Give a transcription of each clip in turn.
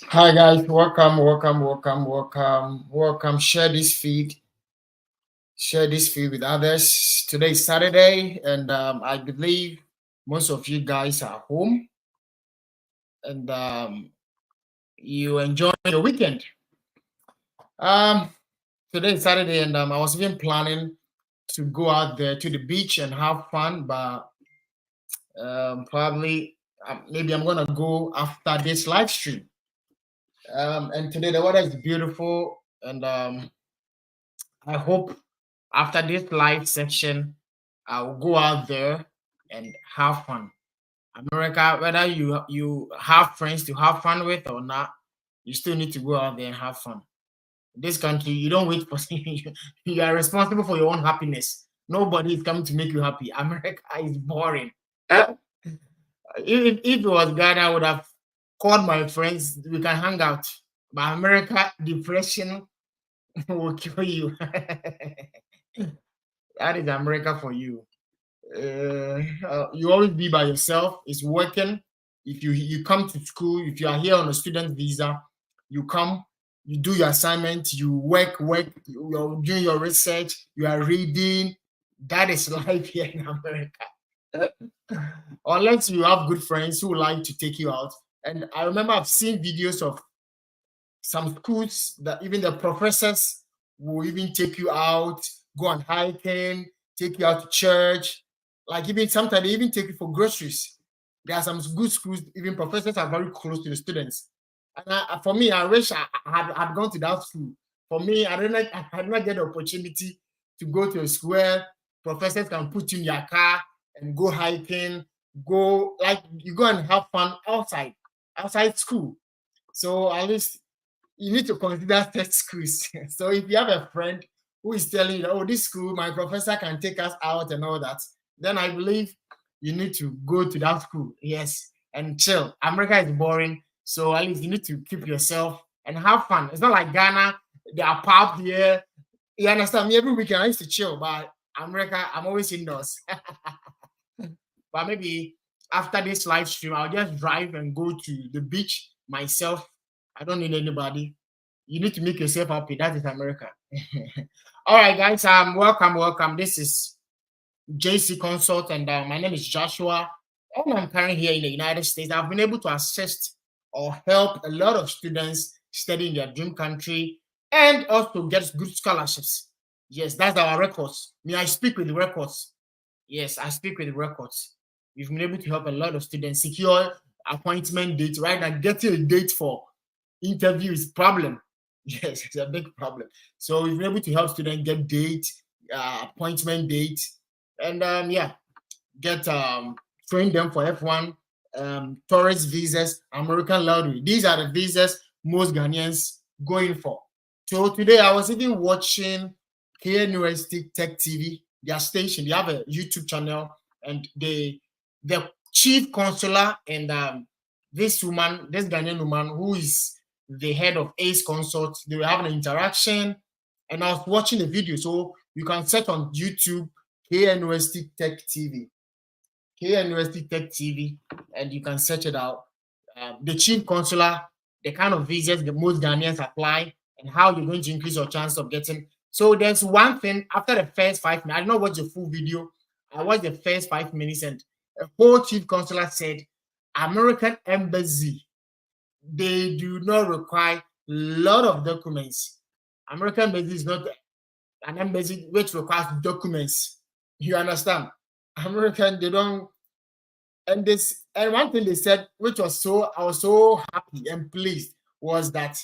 Hi guys, welcome. Share this feed with others. Today is Saturday, and I believe most of you guys are home and you enjoy your weekend. Um, Today is Saturday, and I was even planning to go out there to the beach and have fun, but probably maybe I'm gonna go after this live stream. And today the weather is beautiful, and I hope after this live section, I'll go out there and have fun. America, whether you have friends to have fun with or not, you still need to go out there and have fun. This country, you don't wait for you are responsible for your own happiness. Nobody is coming to make you happy. America is boring. If it was Ghana, I would have called my friends. We can hang out. But America, depression will kill you. That is America for you. You always be by yourself. It's working. If you come to school, if you are here on a student visa, you come, you do your assignment, you work. You're doing your research. You are reading. That is life here in America. Unless you have good friends who like to take you out. And I remember I've seen videos of some schools that even the professors will even take you out, go on hiking, take you out to church. Like even sometimes they even take you for groceries. There are some good schools, even professors are very close to the students. And for me, I wish I had gone to that school. For me, I did not get the opportunity to go to a school where professors can put you in your car and go hiking, go like you go and have fun outside school. So at least you need to consider tech schools. So if you have a friend who is telling you, oh, this school, my professor can take us out and all that, then I believe you need to go to that school. Yes, and chill. America is boring. So at least you need to keep yourself and have fun. It's not like Ghana, they are pub here. You understand me? Every weekend I used to chill, but America, I'm always indoors. But maybe after this live stream, I'll just drive and go to the beach myself. I don't need anybody. You need to make yourself happy. That is America. All right, guys. Welcome. This is JC Consult, and my name is Joshua. And I'm currently here in the United States. I've been able to assist or help a lot of students study in their dream country and also get good scholarships. Yes, that's our records. Me, I speak with the records. Yes, I speak with the records. We've been able to help a lot of students secure appointment dates. Right now, getting a date for interview is problem. Yes, it's a big problem. So we've been able to help students get date, appointment date, and yeah, get train them for F1, tourist visas, American lottery. These are the visas most Ghanaians going for. So today I was even watching KNUST Tech TV, their station. They have a YouTube channel, and the chief consular and this Ghanaian woman who is the head of ACE Consult, they were having an interaction, and I was watching the video. So you can search on YouTube KNUST Tech TV. KNUST Tech TV, and you can search it out. The chief consular, the kind of visas the most Ghanaians apply, and how you're going to increase your chance of getting. So there's one thing after the first 5 minutes. I did not watch the full video. I watched the first 5 minutes, and a whole chief consular said, American embassy, they do not require a lot of documents. American embassy is not an embassy which requires documents. You understand? American, they don't. And one thing they said, which was so I was so happy and pleased, was that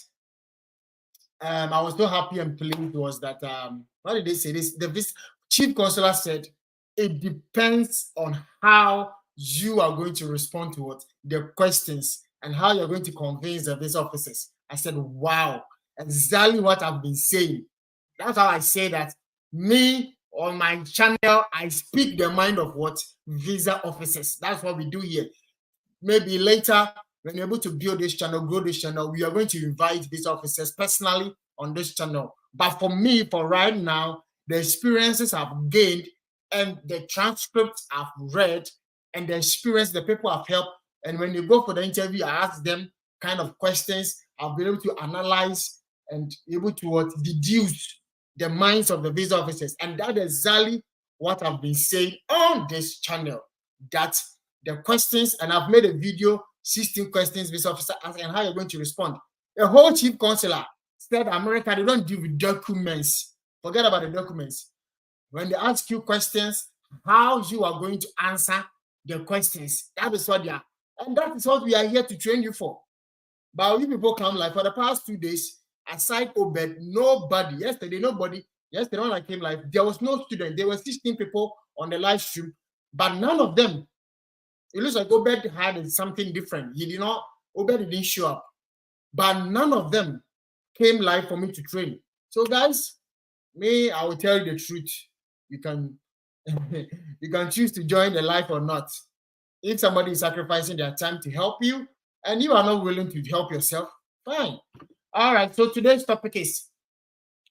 I was so happy and pleased was that what did they say? This chief consular said it depends on how you are going to respond to what the questions and how you're going to convince the visa officers. I said, wow, exactly what I've been saying. That's how I say that me on my channel, I speak the mind of what visa officers. That's what we do here. Maybe later, when you're able to build this channel, grow this channel, we are going to invite visa officers personally on this channel. But for me, for right now, the experiences I've gained and the transcripts I've read and the experience the people have helped. And when you go for the interview, I ask them kind of questions. I've been able to analyze and able to what deduce the minds of the visa officers. And that is exactly what I've been saying on this channel. That the questions, and I've made a video, 16 questions visa officer asking how you're going to respond. The whole chief consular said America, they don't deal with documents. Forget about the documents. When they ask you questions, how you are going to answer the questions. That is what they are. And that is what we are here to train you for. But you people come like for the past 2 days, aside Obed, nobody, yesterday when I came live, there was no student. There were 16 people on the live stream, but none of them, it looks like Obed had something different. Obed didn't show up, but none of them came live for me to train. So guys, I will tell you the truth. You can you can choose to join the live or not. If somebody is sacrificing their time to help you and you are not willing to help yourself, fine. All right, so today's topic is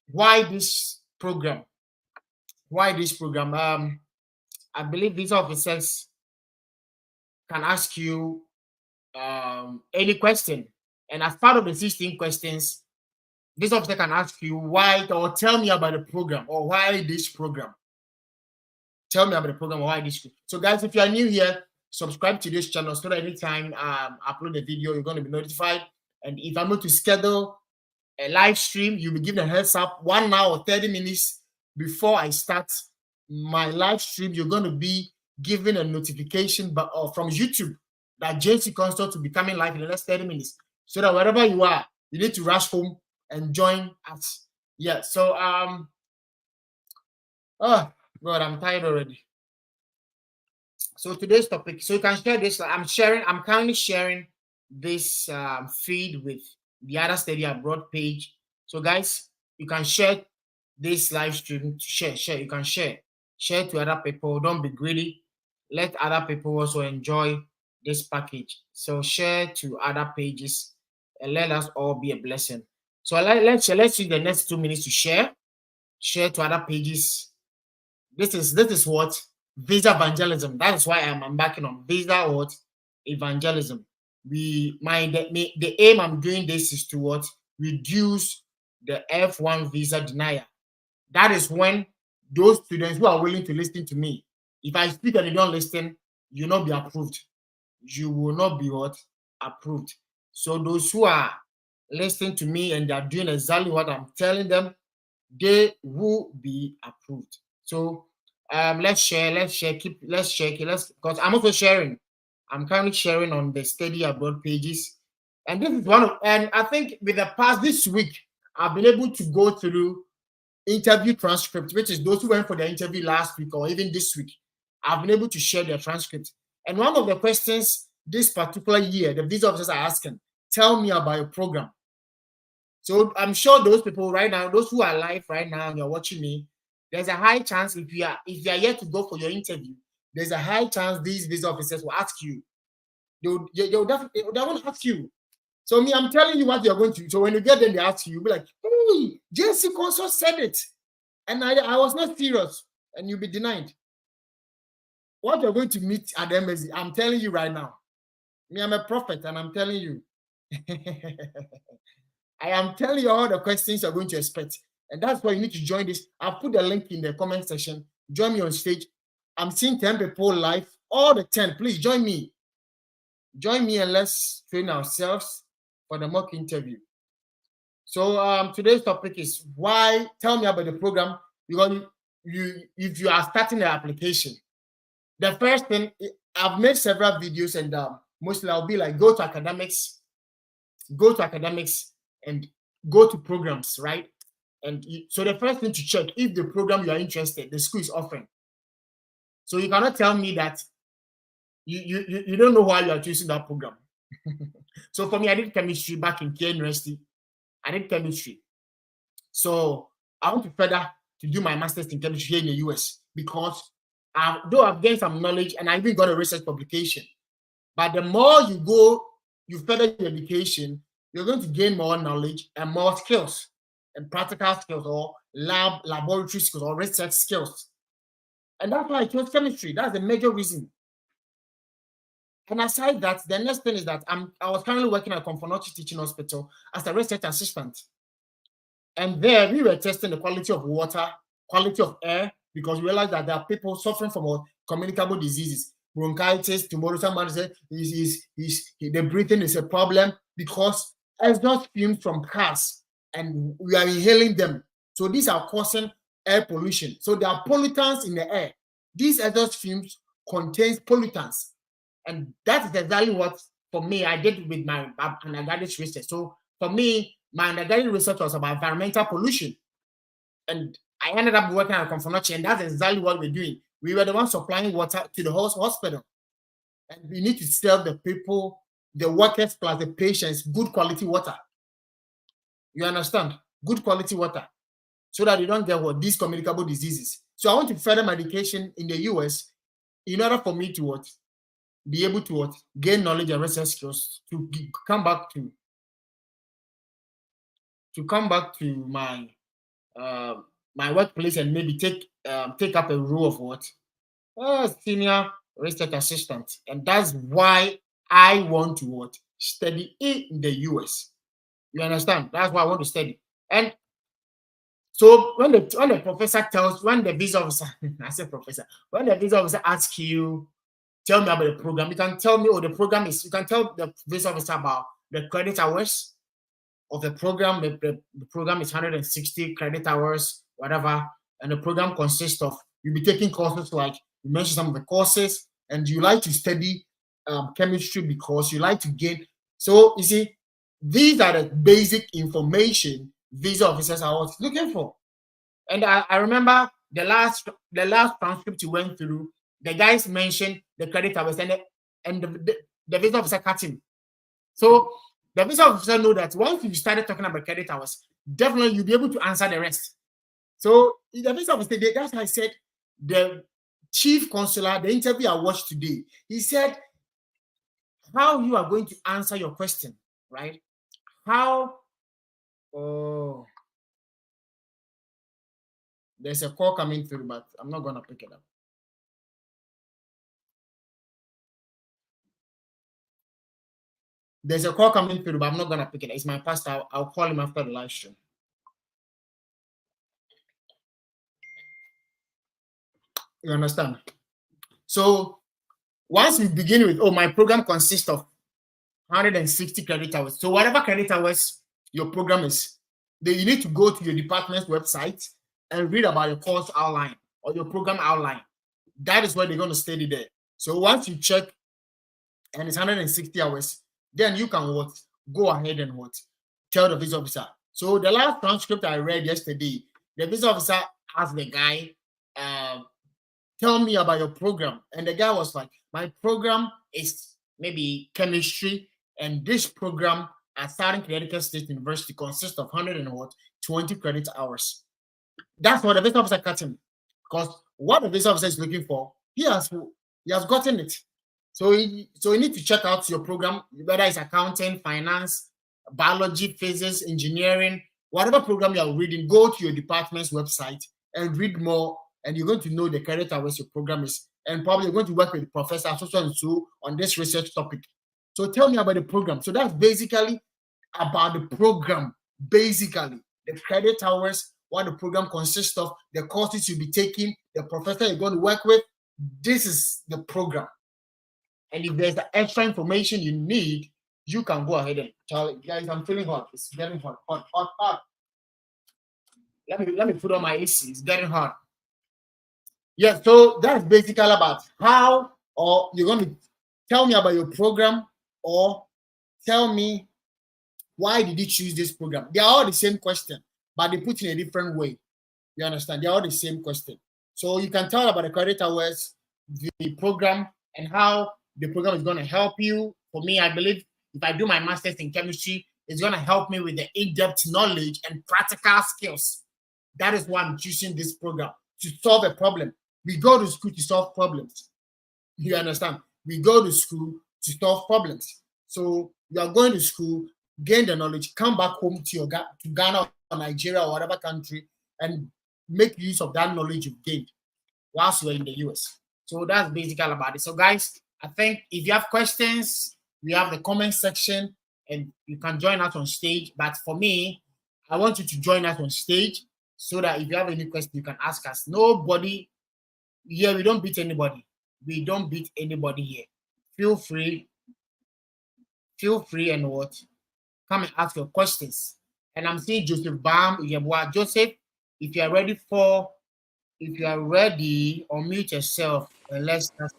why this program? Why this program? I believe these officers can ask you any question. And as part of the 16 questions, this officer can ask you why, or tell me about the program, or why this program. Tell me about the program or why this. So guys, if you are new here, subscribe to this channel so that anytime I upload a video, you're going to be notified. And if I'm going to schedule a live stream, you'll be given a heads up 1 hour or 30 minutes before I start my live stream. You're going to be given a notification from YouTube that JC Consult will be coming live in the next 30 minutes. So that wherever you are, you need to rush home and join us. Yeah, so oh God, I'm tired already. So today's topic, so you can share this. I'm currently sharing this feed with the other Study Abroad page. So guys, you can share this live stream. Share. You can share to other people. Don't be greedy. Let other people also enjoy this package. So share to other pages and let us all be a blessing. So let's use the next 2 minutes to share to other pages. This is what visa evangelism. That is why I'm embarking on visa what evangelism. The aim I'm doing this is to what reduce the F1 visa denier. That is when those students who are willing to listen to me, if I speak and they don't listen, you will not be approved. You will not be what approved. So those who are listening to me and they are doing exactly what I'm telling them, they will be approved. So let's share, because I'm also sharing. I'm currently sharing on the Study Abroad pages. And this is and I think with the past this week, I've been able to go through interview transcript, which is those who went for the interview last week or even this week. I've been able to share their transcript. And one of the questions this particular year, the visa officers are asking, tell me about your program. So I'm sure those people right now, those who are live right now and you're watching me, there's a high chance if you are yet to go for your interview, there's a high chance these visa officers will ask you. They'll definitely want to ask you. So I'm telling you what you're going to. So when you get there, they ask you, you'll be like, hey, JC Consult said it. And I was not serious. And you'll be denied. What you're going to meet at the embassy, I'm telling you right now. I'm a prophet and I'm telling you. I am telling you all the questions you're going to expect. And that's why you need to join this. I'll put the link in the comment section. Join me on stage. I'm seeing 10 people live. All the 10, please join me. Join me and let's train ourselves for the mock interview. So today's topic is why. Tell me about the program. Because if you are starting the application, the first thing, I've made several videos and mostly I'll be like, go to academics and go to programs, right? And so the first thing to check if the program you are interested, the school is offering. So you cannot tell me that you don't know why you are choosing that program. So for me, I did chemistry back in K University. I did chemistry. So I want to further to do my master's in chemistry here in the US because though I've gained some knowledge and I even got a research publication, but the more you go, you further your education, you're going to gain more knowledge and more skills and practical skills or laboratory skills or research skills. And that's why I chose chemistry. That's the major reason. And aside that, the next thing is that I was currently working at Komfo Teaching Hospital as a research assistant. And there we were testing the quality of water, quality of air, because we realized that there are people suffering from communicable diseases, bronchitis, tomorrow somebody said the breathing is a problem because exhaust fumes from cars and we are inhaling them. So these are causing air pollution. So there are pollutants in the air. These exhaust fumes contains pollutants. And that's exactly what, for me, I did with my undergraduate research. So for me, my undergraduate research was about environmental pollution. And I ended up working at Komfo Anokye, and that's exactly what we're doing. We were the ones supplying water to the hospital. And we need to serve the people, the workers plus the patients, good quality water. You understand? Good quality water. So that you don't get these communicable diseases. So I want to further my education in the US in order for me to be able to gain knowledge and research skills to come back to my my workplace and maybe take up a role of senior research assistant. And that's why I want to study in the US. You understand? That's why I want to study. And so when the professor when the visa officer, I said professor, when the visa officer asks you, tell me about the program, you can tell me, the program is, you can tell the visa officer about the credit hours of the program. The program is 160 credit hours, whatever, and the program consists of, you'll be taking courses like, you mentioned some of the courses, and you like to study chemistry because you like to gain. So you see, these are the basic information visa officers are looking for. And I remember the last transcript you went through, the guys mentioned the credit hours, and the visa officer cut him. So the visa officer know that once you started talking about credit hours, definitely you'll be able to answer the rest. So the visa officer, that's why I said the chief consular, the interview I watched today, he said how you are going to answer your question, right? How, oh, there's a call coming through, but I'm not going to pick it up. There's a call coming through, but I'm not going to pick it up. It's my pastor. I'll call him after the live stream. You understand? So once we begin with, my program consists of 160 credit hours. So whatever credit hours your program is, then you need to go to your department's website and read about your course outline or your program outline. That is what they're going to study there. So once you check and it's 160 hours, then you can go ahead and tell the visa officer. So the last transcript I read yesterday, the visa officer asked the guy, tell me about your program. And the guy was like, my program is maybe chemistry, and this program at Southern Connecticut State University consists of 120 credit hours. That's what the visa officer cut him, because what the visa officer is looking for, he has gotten it. So you need to check out your program, whether it's accounting, finance, biology, physics, engineering, whatever program you are reading. Go to your department's website and read more, and you're going to know the credit hours your program is, and probably you're going to work with Professor so on this research topic. So tell me about the program. So that's basically about the program, basically the credit hours, what the program consists of, the courses you'll be taking, the professor you're going to work with. This is the program. And if there's the extra information you need, you can go ahead and tell it. Guys, I'm feeling hot. It's getting hot. Let me put on my AC. It's getting hot. Yeah, so that's basically about how, or you're going to tell me about your program, or tell me why did you choose this program. They are all the same question, but they put in a different way. You understand? They're all the same question. So you can tell about the credit hours, the program, and how the program is going to help you. For me, I believe if I do my master's in chemistry, it's going to help me with the in-depth knowledge and practical skills. That is why I'm choosing this program, to solve a problem. We go to school to solve problems. You understand? We go to school to solve problems. So you are going to school, gain the knowledge, come back home to Ghana or Nigeria or whatever country, and make use of that knowledge you've gained whilst you're in the US. So that's basically about it. So guys, I think if you have questions, we have the comment section and you can join us on stage. But for me, I want you to join us on stage so that if you have any question, you can ask us. Nobody here, we don't beat anybody. We don't beat anybody here. Feel free and what? Come and ask your questions. And I'm seeing Joseph Bam, Joseph, if you are ready, unmute yourself and let's start.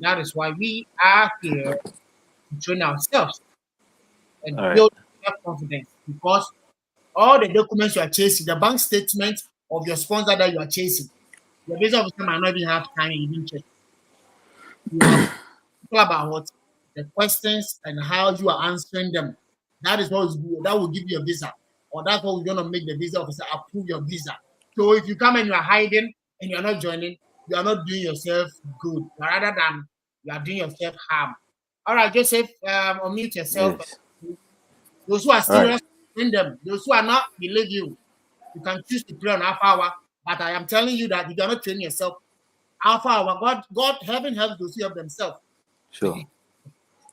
That is why we are here to train ourselves and build self-confidence, because all the documents you are chasing, the bank statement of your sponsor that you are chasing, the business officer might not even have time and even check. You have to about what the questions and how you are answering them. That is what that will give you a visa, or that's what we're going to make the visa officer approve your visa. So if you come and you are hiding and you are not joining, you are not doing yourself good, rather than you are doing yourself harm. All right, Joseph, unmute yourself. Yes. Those who are serious, train them. Those who are not, believe you. You can choose to pray on Alpha Hour, but I am telling you that if you are not training yourself, Alpha Hour, God, heaven helps those who help themselves. Sure. Right.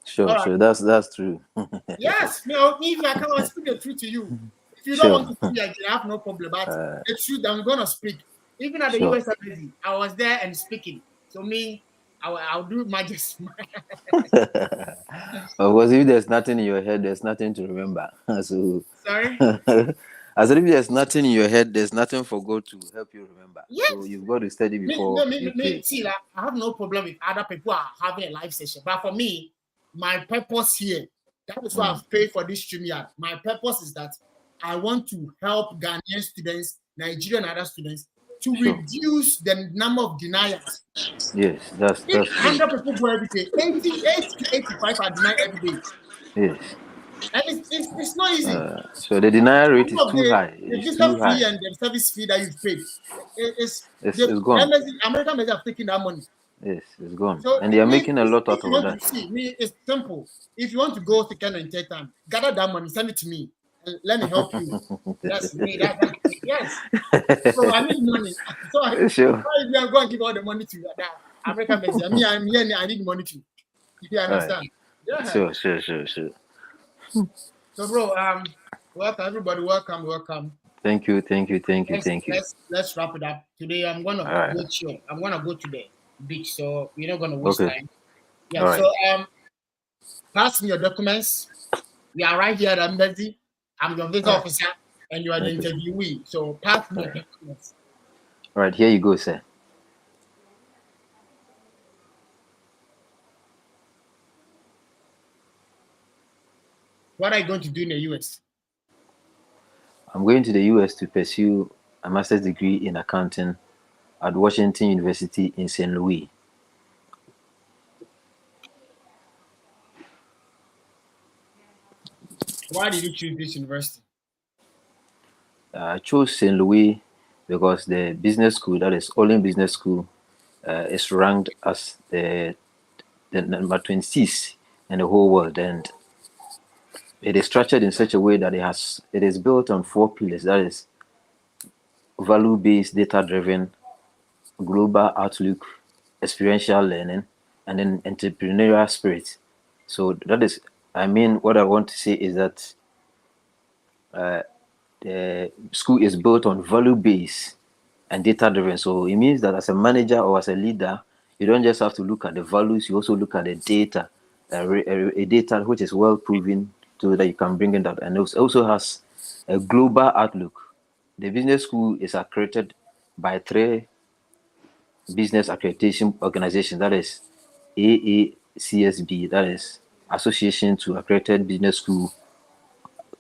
Sure. That's true. Yes, if I can speak the truth to you. If you don't want to see again, I have no problem. But the truth, I'm gonna speak. Even at the US Embassy, I was there and speaking. So me, I'll do my just. Because if there's nothing in your head, there's nothing to remember. So Sorry. I said, if there's nothing in your head, there's nothing for God to help you remember. Yes. So you've got to study before you pray. See, like, I have no problem if other people are having a live session, but for me, my purpose here, that is why I've paid for this StreamYard. My purpose is that I want to help Ghanaian students, Nigerian and other students, to reduce the number of deniers. Yes, that's 100 people go every day. 80 to 85 are denied every day. Yes. And it's not easy. So the denial rate is too high. The visa fee and the service fee that you've paid, it's gone. American Embassy have taken that money. Yes, it's gone. So and they are making a lot out of that. It's simple. If you want to go second and third time, gather that money, send it to me, and let me help you. That's me. Yes. So I need money. So sure. If you are going to give all the money to that American Embassy, I'm here. I need money too. If you understand. Right. Yeah. Sure. So, bro, welcome everybody. Welcome. Thank you. Let's wrap it up. Today I'm gonna go chill. I'm gonna go to the beach, so we're not gonna waste time. Yeah. So pass me your documents. We are right here at the embassy. I'm your visa officer, and you are the interviewee. So pass me your documents. All right, here you go, sir. What are you going to do in the US? I'm going to the US to pursue a master's degree in accounting at Washington University in St. Louis. Why did you choose this university? I chose St. Louis because the business school, that is Olin Business School, is ranked as the number 26 in the whole world, and it is structured in such a way that it is built on 4 pillars. That is value-based, data-driven, global outlook, experiential learning, and then entrepreneurial spirit. So that is, what I want to say is that the school is built on value-based and data-driven. So it means that as a manager or as a leader, you don't just have to look at the values, you also look at the data, a data which is well proven, so that you can bring it out. And it also has a global outlook. The business school is accredited by 3 business accreditation organizations, that is AACSB, that is Association to Accredited Business School,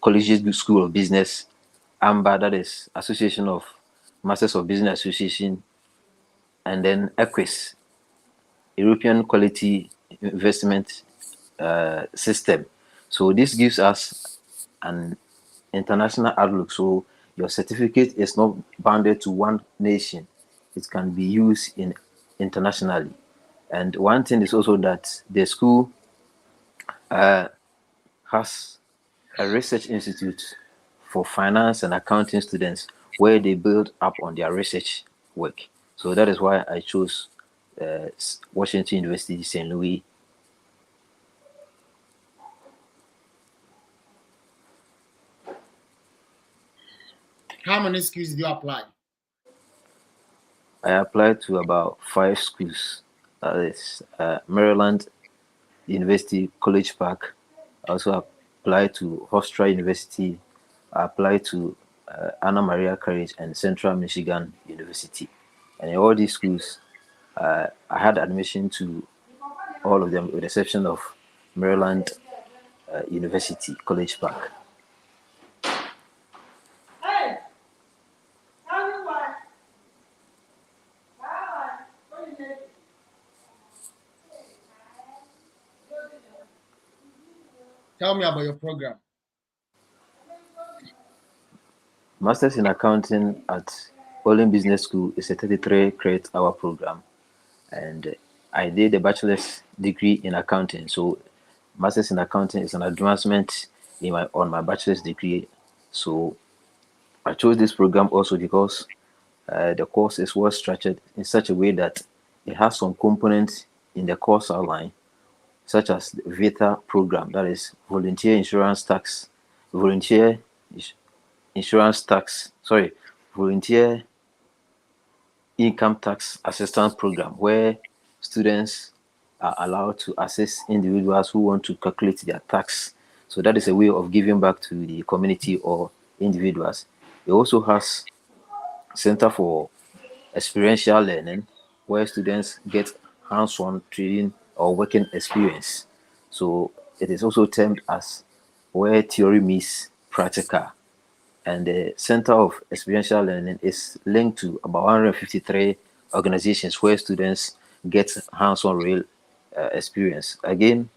Collegiate School of Business, AMBA, that is Association of Masters of Business Association, and then EQUIS, European Quality Investment System. So this gives us an international outlook. So your certificate is not bounded to one nation. It can be used internationally. And one thing is also that the school has a research institute for finance and accounting students where they build up on their research work. So that is why I chose Washington University, St. Louis. How many schools did you apply? I applied to about 5 schools. That is Maryland University, College Park. I also applied to Hofstra University. I applied to Anna Maria College and Central Michigan University. And in all these schools, I had admission to all of them with the exception of Maryland University, College Park. Tell me about your program. Masters in Accounting at Olin Business School is a 33 credit hour program, and I did a bachelor's degree in accounting. So, Masters in Accounting is an advancement on my bachelor's degree. So, I chose this program also because the course is well structured in such a way that it has some components in the course outline, such as the VITA program, that is volunteer insurance tax, volunteer insurance tax, sorry, volunteer income tax assistance program, where students are allowed to assist individuals who want to calculate their tax. So that is a way of giving back to the community or individuals. It also has Center for Experiential Learning, where students get hands-on training or working experience. So it is also termed as where theory meets practical. And the Center of Experiential Learning is linked to about 153 organizations where students get hands-on real experience. Again,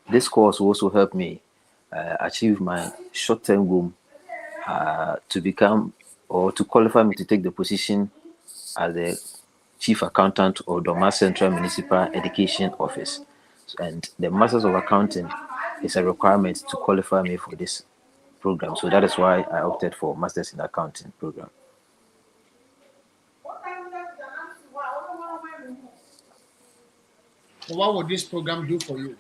this course will also help me achieve my short-term goal to become or to qualify me to take the position as the Chief Accountant of Doma Central Municipal Education Office. And the Masters of Accounting is a requirement to qualify me for this program. So that is why I opted for Masters in Accounting program. So what would this program do for you?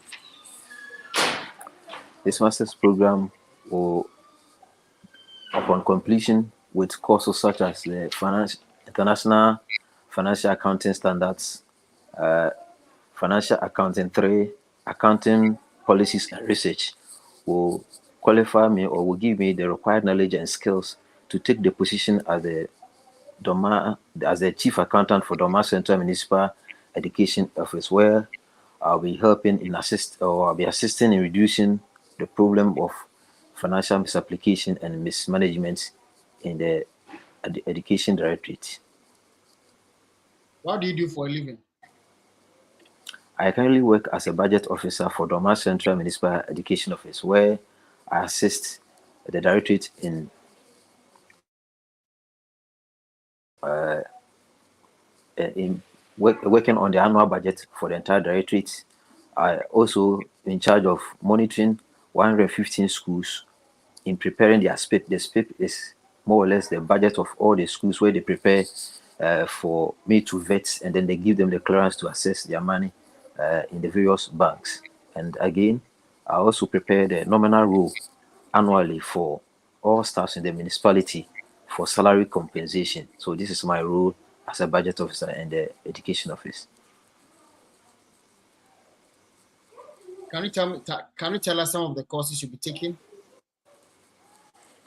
This Masters program will, upon completion, with courses such as the International Financial Accounting Standards, Financial Accounting 3, Accounting Policies and Research, will qualify me or will give me the required knowledge and skills to take the position as the Chief Accountant for Doma Central Municipal Education Office, where I'll be I'll be assisting in reducing the problem of financial misapplication and mismanagement in the Education Directorate. What do you do for a living? I currently work as a budget officer for Doma Central Municipal Education Office, where I assist the directorate in working on the annual budget for the entire directorate. I also in charge of monitoring 115 schools in preparing their SPIP. The SPIP is more or less the budget of all the schools where they prepare for me to vet, and then they give them the clearance to access their money in the various banks. And again, I also prepare the nominal rule annually for all staffs in the municipality for salary compensation. So this is my role as a budget officer in the education office. Can you tell us some of the courses you'll be taking?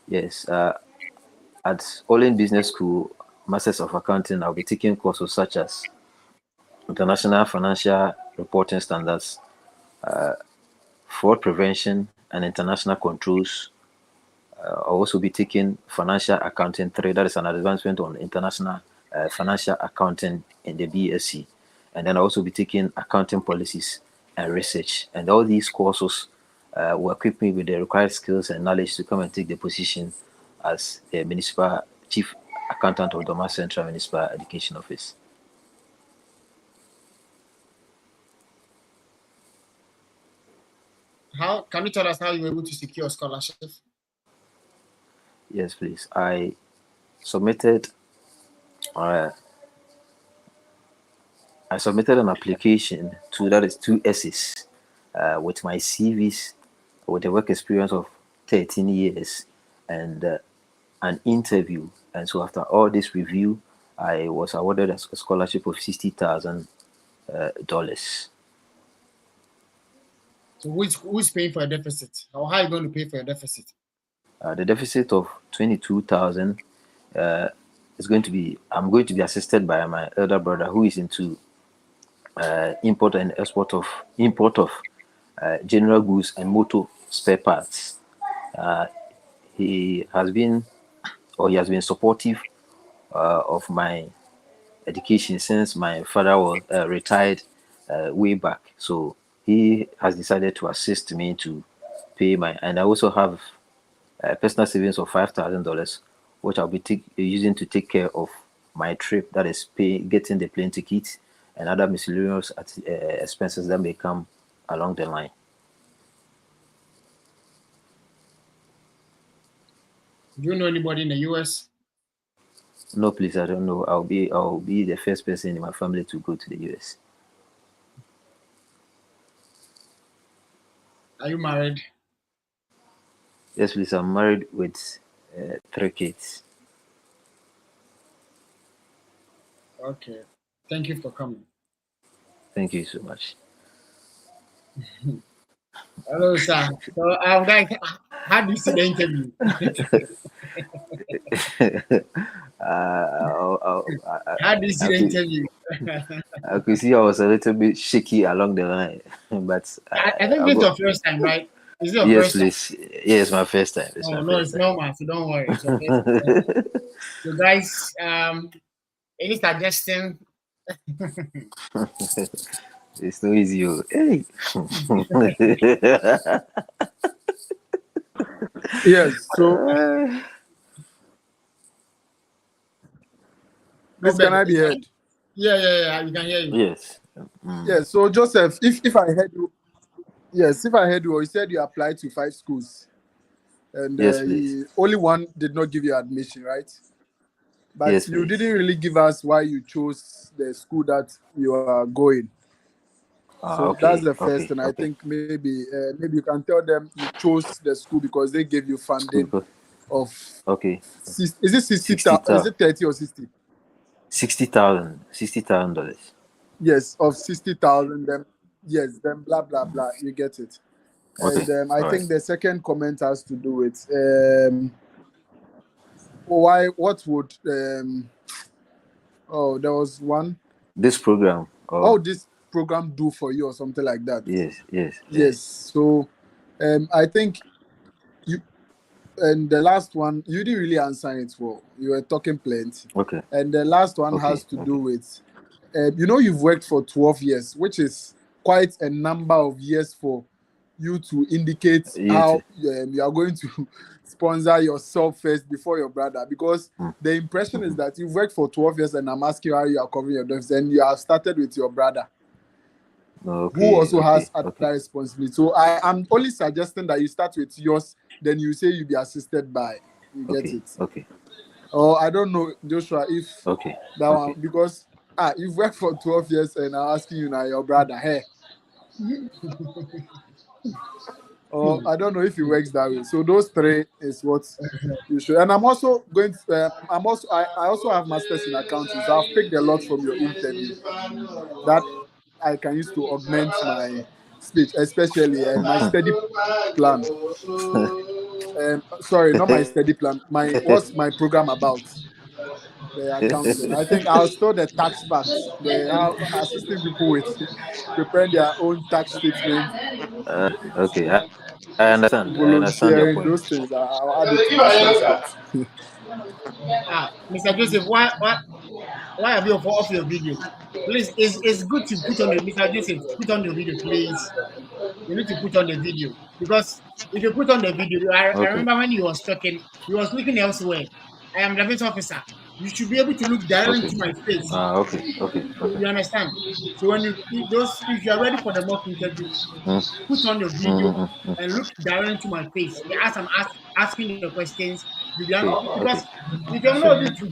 Yes, at Olin Business School, Masters of Accounting, I'll be taking courses such as International Financial Reporting Standards, Fraud Prevention, and International Controls. I'll also be taking Financial Accounting 3, that is an advancement on International Financial Accounting in the BSc. And then I'll also be taking Accounting Policies and Research. And all these courses will equip me with the required skills and knowledge to come and take the position as the Municipal Chief Accountant of Doma Central Municipal Education Office. How can you tell us how you were able to secure a scholarship? Yes, please. I submitted I submitted an application to, that is, two essays with my CVs, with a work experience of 13 years and an interview. And so after all this review, I was awarded a scholarship of $60,000. So who's paying for a deficit? Or how are you going to pay for a deficit? The deficit of 22,000 is going to be. I'm going to be assisted by my elder brother, who is into import and export of general goods and motor spare parts. He has been supportive of my education since my father was retired way back. So he has decided to assist me to pay my, and I also have personal savings of $5,000, which I'll be using to take care of my trip, that is getting the plane ticket and other miscellaneous expenses that may come along the line. Do you know anybody in the US? No, please, I don't know. I'll be the first person in my family to go to the US. Are you married? Yes, please. I'm married with 3 kids. Okay. Thank you for coming. Thank you so much. Hello, sir. So, guys, how do you see the interview? How do you see the interview? I could see I was a little bit shaky along the line, but I think this is your first time, right? Is it your yes, first please. time? Yes, my first time. It's normal, so don't worry. It's your first time. So, guys, any suggestion? It's no easy. Hey. Yes, so please, can I be heard? Yeah, you can hear you. Yes. Yes, so Joseph, if I heard you, yes, if I heard you, you said you applied to 5 schools, and yes, please. Only one did not give you admission, right? But yes, you please. didn't really give us why you chose the school that you are going. So okay, that's the first, and I okay. think maybe you can tell them you chose the school because they gave you funding of okay. Is it 60,000? Is it 30 or 60? $60,000. Yes, of 60,000. Then yes, then blah blah blah. You get it. Okay. And I think the second comment has to do with why. What would there was one. This program. This program do for you or something like that. Yes. So I think you, and the last one you didn't really answer it well. You were talking plenty. Okay. And the last one has to do with you've worked for 12 years, which is quite a number of years for you to indicate how you are going to sponsor yourself first before your brother, because the impression is that you've worked for 12 years and I'm asking you how you are covering your deficit, and you have started with your brother who also has other responsibility. So I am only suggesting that you start with yours, then you say you'll be assisted by. You get it? Okay. Or I don't know, Joshua, if that one, because you've worked for 12 years and I'm asking you now, your brother, hey. Or I don't know if it works that way. So those 3 is what you should. And I'm also going to, I also have masters in accounting, so I've picked a lot from your interview that I can use to augment my speech, especially my study plan. Sorry, not my study plan. What's my program about? The accounting. I think I'll store the tax facts. They are assisting people with preparing their own tax statement. Okay. I understand your point. Those things. I'll add it to my Mr. Joseph, why have you off your video? Please, it's good to put on the Mr. Joseph, put on the video, please. You need to put on the video, because if you put on the video, I remember when he was talking, he was looking elsewhere. I am the defense officer. You should be able to look directly into my face. Okay. You understand? So when if you are ready for the mock interview, put on your video and look directly into my face. As I'm asking the questions, because if you're not able to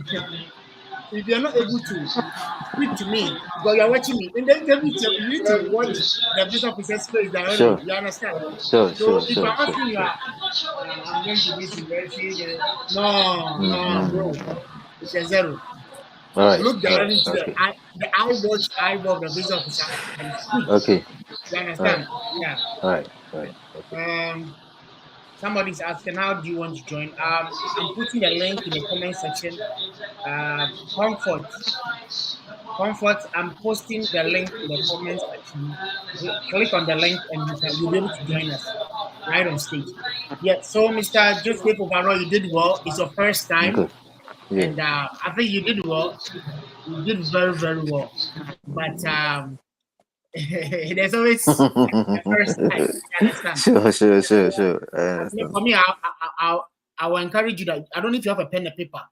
if you're not able to speak to me, but you're watching me, in the interview, you need to watch the visa officer's face directly. Sure. You understand? Sure, So sure, if sure, I'm sure, asking you, sure. I'm going to this university, no, bro, it's a zero. All right, Look all right, directly to okay, the eyeball of the visa officer and speak. okay, You all right, understand? Yeah. all right, all right, okay. Somebody's asking, how do you want to join? I'm putting the link in the comment section. Comfort, I'm posting the link in the comment section. Click on the link and you'll be able to join us right on stage. Yeah. So, Mr. Joseph overall, you did well. It's your first time, Okay, yeah. and I think you did well. You did very, very well. But there's always a first time. You understand? Sure. I For understand. me, I will encourage you that I don't know if you have a pen and paper.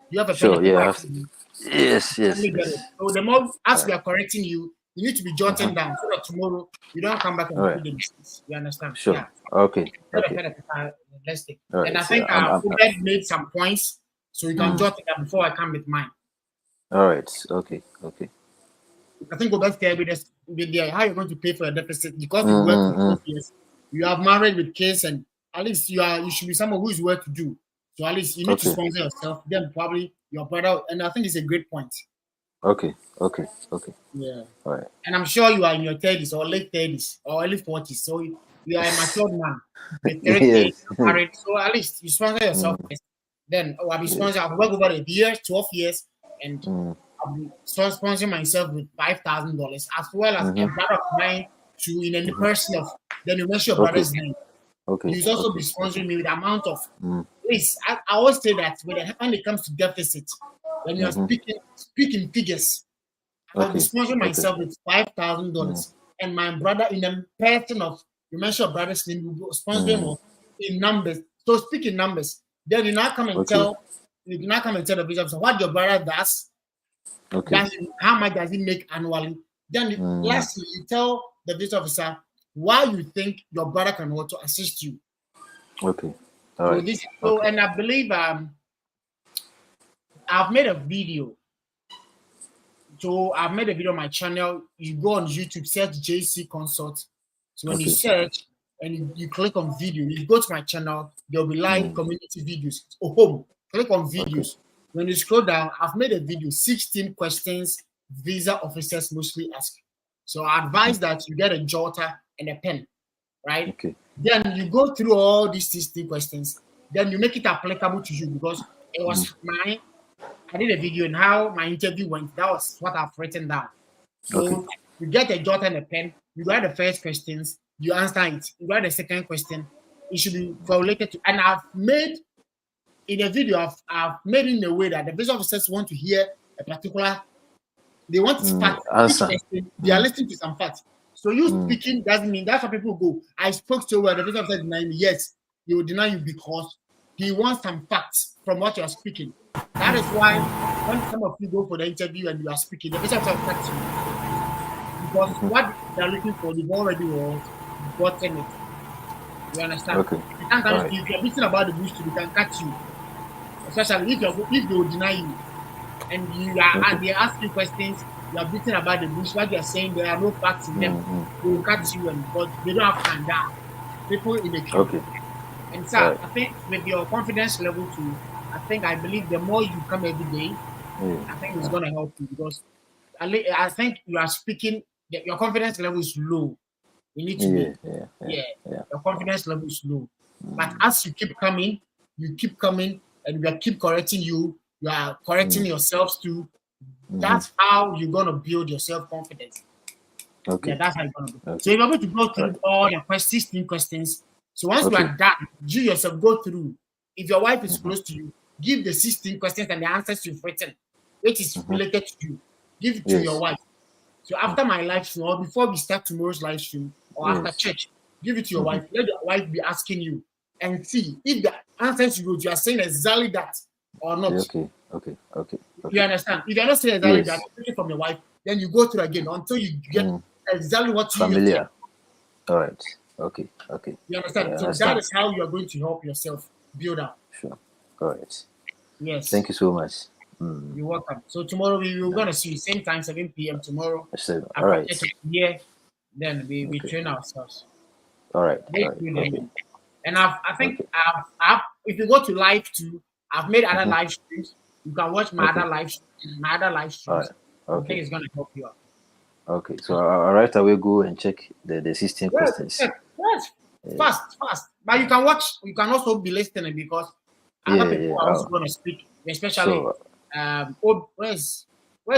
You have a pen Sure, and yeah, paper. I have to. Yes, Let yes, me get it. yes. So the more as All we right. are correcting you, you need to be jotting down so that tomorrow you don't come back and All repeat right. the mistakes. You understand? Sure. Yeah. Okay. Get a Okay. pen and paper. Let's take. All And right. I So think Obed made some points, so you can jot it down before I come with mine. all right. Okay. Okay. I think Obed there with how you're going to pay for a deficit because you work for 12 years. You have married with kids, and at least you should be someone who is well to do. So at least you need to Okay. sponsor yourself. Then probably your brother, and I think it's a great point. Okay. Yeah. All right. And I'm sure you are in your 30s or late 30s or early 40s. So you are a matured man with 3 kids, Yes. married. So at least you sponsor yourself first. Then I'll be sponsored. I've worked over the years, 12 years, and I'll be sponsoring myself with $5,000 as well as a brother of mine to in the person of then you mention your brother's name. Okay. You also be sponsoring me with the amount of please. I always say that when it comes to deficit, when you're speaking figures, I'll be sponsoring myself with $5,000, and my brother in the person of you mentioned your brother's name, will be sponsoring in numbers. So speak in numbers. Then you now come and tell the bishop what your brother does. Okay. How much does he make annually? Then lastly, you tell the bishop officer why you think your brother can also assist you. Okay. All right. And I believe I've made a video. So I've made a video on my channel. You go on YouTube, search JC Consult. So when you search and you click on video, you go to my channel, there'll be live community videos. Home, click on videos. When you scroll down, I've made a video, 16 questions visa officers mostly ask. So I advise that you get a jotter and a pen, right? Okay. Then you go through all these 16 questions. Then you make it applicable to you because it was I did a video on how my interview went. That was what I've written down. So you get a jotter and a pen. You write the first questions. You answer it. You write the second question. It should be correlated to. And I've made in a video. I've made it in a way that the visa officers want to hear a particular. They want to start. They are listening to some facts. So you speaking doesn't mean that's how people go. I spoke to where the visa officer denied me. Yes, he will deny you because he wants some facts from what you are speaking. That is why when some of you go for the interview and you are speaking, the visa officer will cut you because what they are looking for, they've already gotten it. You understand? Okay. You can't if you're beating about the bush, they can cut you. Especially if they will deny you and they ask you questions, you are beating about the bush. What you are saying, there are no facts in them. They will cut you, but they don't have time down. People in the queue. Okay. And so I think with your confidence level too, I believe the more you come every day, I think it's going to help you because I think you are speaking, your confidence level is low. You need to be, your confidence level is low. But as you keep coming, and we keep correcting you, you are correcting yourselves too. That's how you're going to build your self-confidence. Okay. Yeah, that's how you're going to do. So you're going to go through all the 16 questions. So once you are done, you yourself go through. If your wife is close to you, give the 16 questions and the answers you've written, which is related to you. Give it to your wife. So after my live stream, or before we start tomorrow's live stream, or after church, give it to your wife. Let your wife be asking you and see if the answers you are saying exactly that or not. Okay. You understand? If you're not saying exactly that, take it from your wife, then you go through again until you get exactly what you familiar. All right. Okay. You understand? So that is how you are going to help yourself build up. Sure. All right. Yes. Thank you so much. You're welcome. So tomorrow we're gonna see you same time, 7 p.m. tomorrow. All right. Here, then we train ourselves. All right. Okay. And I think I've if you go to live too, I've made other live streams. You can watch my other live streams. Right. I think it's gonna help you out. Okay, so I'll right away go and check the 16 questions. Yes. Fast. But you can watch. You can also be listening because other people are also gonna speak, especially where's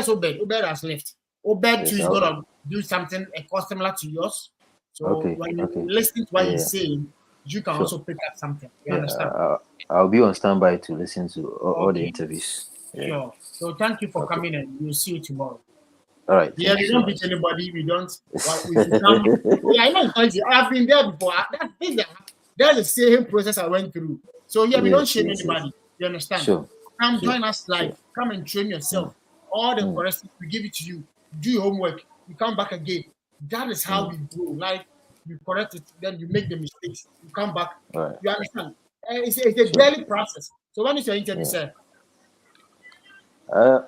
Obed? Obed has left. Obed too is gonna do something similar to yours. So when you listen to what he's saying, you can also pick up something. You understand? I'll be on standby to listen to all the interviews. Sure. So thank you for coming, and we'll see you tomorrow. All right. Yeah, we don't beat anybody. We don't. I know. I've been there before. That's the same process I went through. So we don't shame anybody. You understand? Sure. Come join us live. Come and train yourself. All the corrections we give it to you. Do your homework. You come back again. That is how we grow. Like you correct it, then you make the mistakes. You come back. Right. You understand? It's a daily process. So when is your interview, sir? My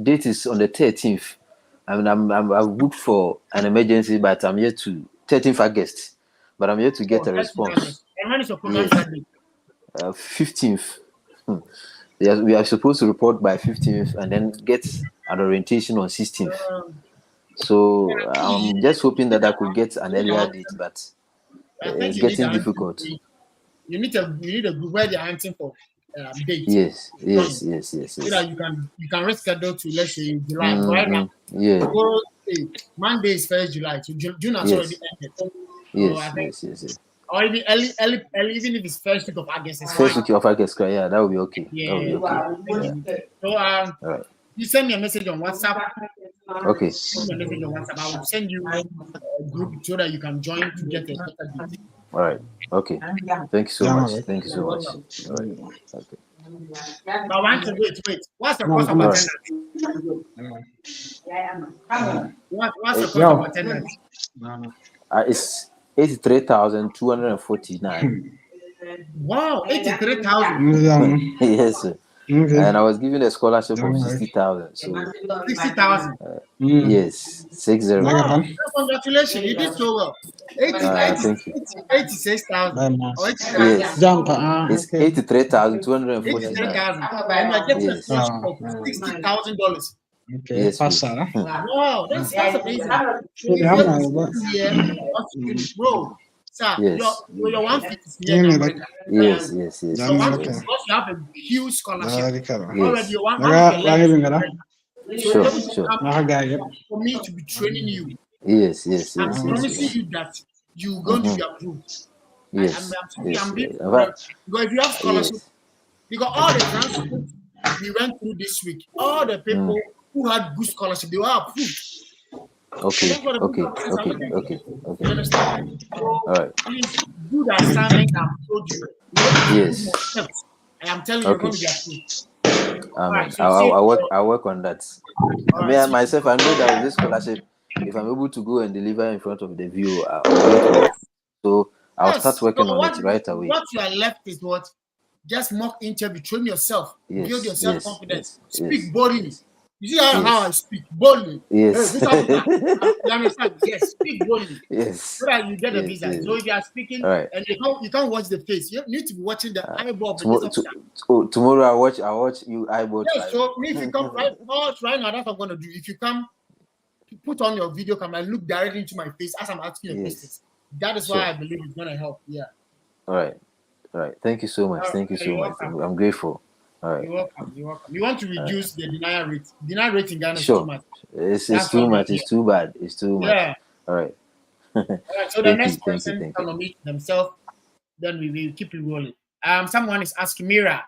date is on the 13th. I've booked for an emergency, but I'm yet to 13th August. But I'm yet to get a response. And when is your program starting? 15th. We are supposed to report by 15th and then get an orientation on 16th. So I'm just hoping that I could get an earlier date, but it's getting difficult. You need a group where they're hunting for dates. Yes. So that you can reschedule to, let's say, July. Right now, Monday is 1st July, so June has already ended. Yes. Or even early, even if it's first week of August. First week of August, that will be okay. So you send me a message on WhatsApp. Okay. Send me a message on WhatsApp. I will send you a group so that you can join to get a better date. All right. Okay. Thank you so much. All right. Okay. But wait. What's the cost of attendance? What's the cost of attendance? It's 83,249. Wow, 83,000. Yes, sir. And I was given a scholarship of 60,000. So 60,000. Yes, 60. Wow, congratulations, you did so well. 86,000. Yes, it's 83,249. 83,000. And I get a scholarship of $60,000. Okay, yes, wow, that's amazing. Bro, sir, you're 150. Yes. So once you have a huge scholarship, already you're 150. Sure. For me to be training you. Yes. I'm promising you that you're going to be approved. Yes. I'm being because if you have scholarship, because all the transcripts we went through this week, all the people who had good scholarship, they were approved. Okay. You understand? So, all right. Please do the assignment I've told you. Yes. I am telling you, you're going to be approved. Right, so I'll work on that. Myself, I know that with this scholarship, if I'm able to go and deliver in front of the viewer, so I'll start working on it right away. What you are left is what? Just mock interview, train yourself, build your self-confidence, speak boldly. You see how I speak boldly? Yes. You understand? Yes, speak boldly. Yes. So that you get a visa. Yes. So if you are speaking and you can't watch the face, you need to be watching the eyeball. Tomorrow I'll watch you eyeball. Yes, so if you come right now, that's what I'm gonna do. If you come, put on your video camera and look directly into my face as I'm asking your questions. That is why I believe it's gonna help. Yeah. All right. Thank you so much. I'm grateful. All right. You're welcome. You want to reduce the denial rate. Denial rate in Ghana is too much. It's too much. It's too bad. It's too much. Yeah. All right. So the next person can meet themselves. Then we will keep it rolling. Someone is asking Mira,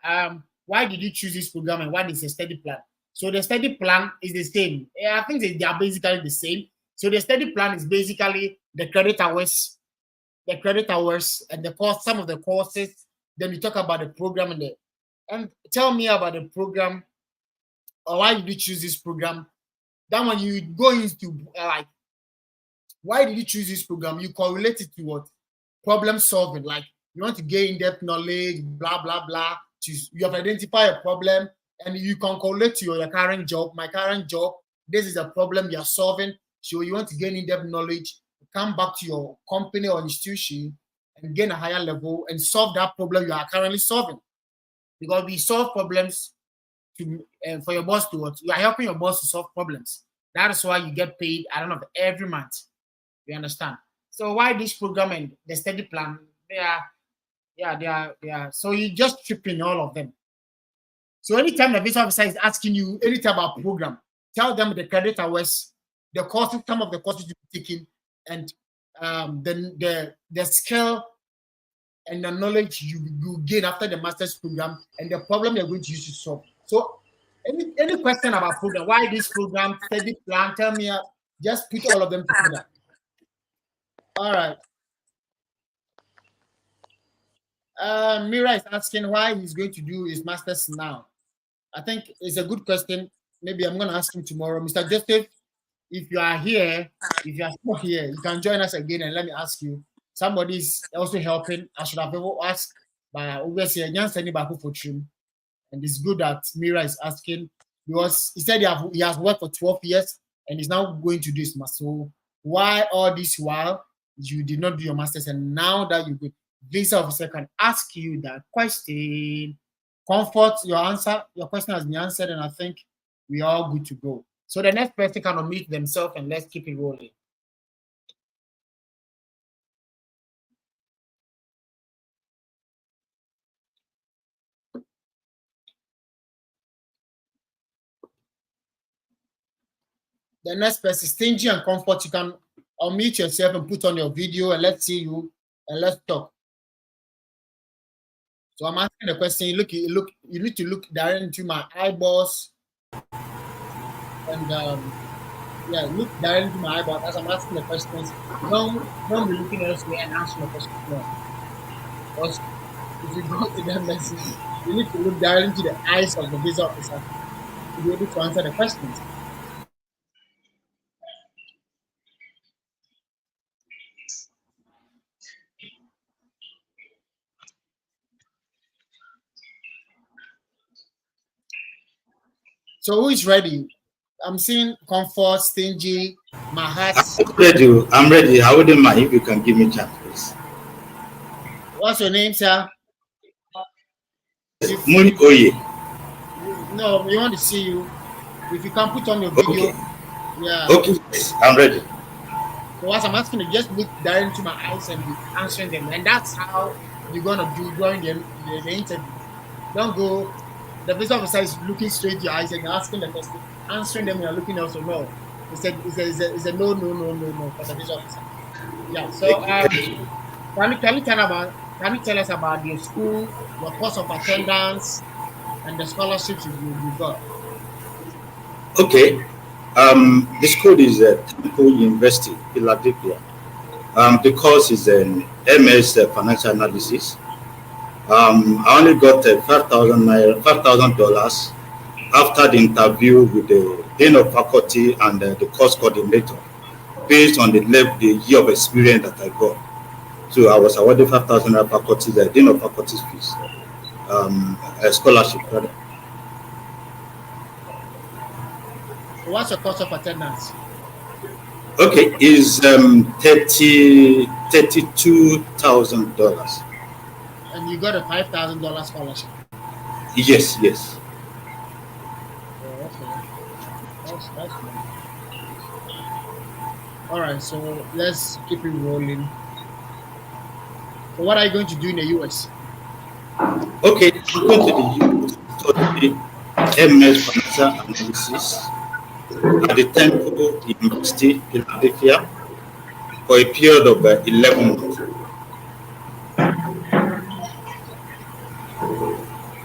why did you choose this program and what is the study plan? So the study plan is the same. I think they are basically the same. So the study plan is basically the credit hours, and the course, some of the courses. Then we talk about the program and tell me about the program or why did you choose this program. Then when you go into why did you choose this program? You correlate it to what? Problem solving. Like you want to gain in-depth knowledge, blah, blah, blah. you have identified a problem, and you can correlate to your current job. My current job, this is a problem you are solving. So you want to gain in-depth knowledge, come back to your company or institution and gain a higher level and solve that problem you are currently solving. Because we solve problems for your boss to what? You are helping your boss to solve problems. That is why you get paid, I don't know, every month. You understand? So why this program and the study plan, they are. So you just tripping all of them. So anytime the visa officer is asking you anything about program, tell them the credit hours, the courses, some of the courses you're taking, and then the skill and the knowledge you gain after the master's program and the problem you're going to use to solve. So any question about program, why this program, study plan, tell me, just put all of them together. All right. Mira is asking why he's going to do his master's now. I think it's a good question. Maybe I'm going to ask him tomorrow. Mr. Joseph, if you are here, if you are still here, you can join us again and let me ask you. Somebody is also helping. I should have ever asked, but obviously, and it's good that Mira is asking because he said he has worked for 12 years and he's now going to do his master's. So why all this while you did not do your master's, and now that you could, visa officer can ask you that question? Comfort, your question has been answered, and I think we are all good to go. So the next person can unmute themselves and let's keep it rolling. The next person, Stingy and Comfort, you can unmute yourself and put on your video and let's see you and let's talk. So I'm asking the question, you need to look directly into my eyeballs and look directly into my eyeballs as I'm asking the questions. Don't be looking elsewhere and answering the questions. No. Because if you go to that message, you need to look directly into the eyes of the visa officer to be able to answer the questions. So who is ready? I'm seeing Comfort, Stingy, Mahat. I'm ready. I wouldn't mind if you can give me a chance, please. What's your name, sir? Muni Oye. No, we want to see you. If you can put on your video. Okay. Yeah. Okay, yes, I'm ready. So as I'm asking you, just look directly into my eyes and be answering them. And that's how you're going to do during the interview. Don't go. The visa officer is looking straight to your eyes and you're asking the question, answering them, you're looking also no. It's a no for the visa officer. Yeah. So can you tell us about your school, your course of attendance, and the scholarships you got? Okay. The school is Temple University, Philadelphia. The course is an MS Financial Analysis. I only got $5,000 after the interview with the dean of faculty and the course coordinator, based on the year of experience that I got. So I was awarded $5,000 faculty, the dean of faculty's fees, a scholarship. Rather. What's your cost of attendance? Okay, is $32,000. And you got a $5,000 scholarship. Yes. Oh, okay. That's nice. All right, so let's keep it rolling. So what are you going to do in the US? Okay, I'm going to the US to study MS Financial Analysis at the Temple University, Philadelphia, for a period of 11 months.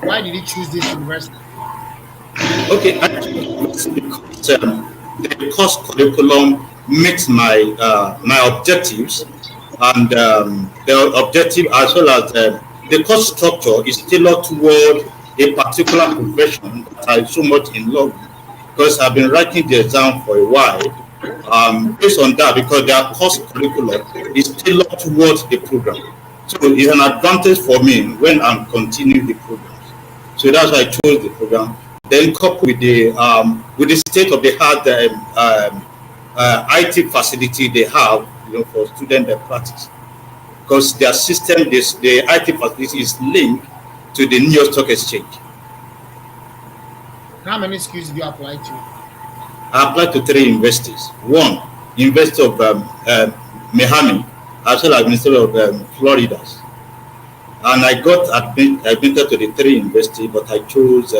Why did you choose this university? Okay, because the course curriculum meets my objectives, and the objective as well as the course structure is tailored toward a particular profession that I'm so much in love with, because I've been writing the exam for a while. Based on that, because their course curriculum is tailored towards the program. So it's an advantage for me when I'm continuing the program. So that's why I chose the program. Then coupled with the state of the art IT facility they have, for student practice, because their system, the IT facility is linked to the New York Stock Exchange. How many schools do you apply to? I applied to 3 universities. One, University of Miami, as well as University of Florida. And I got admitted to the 3 universities, but I chose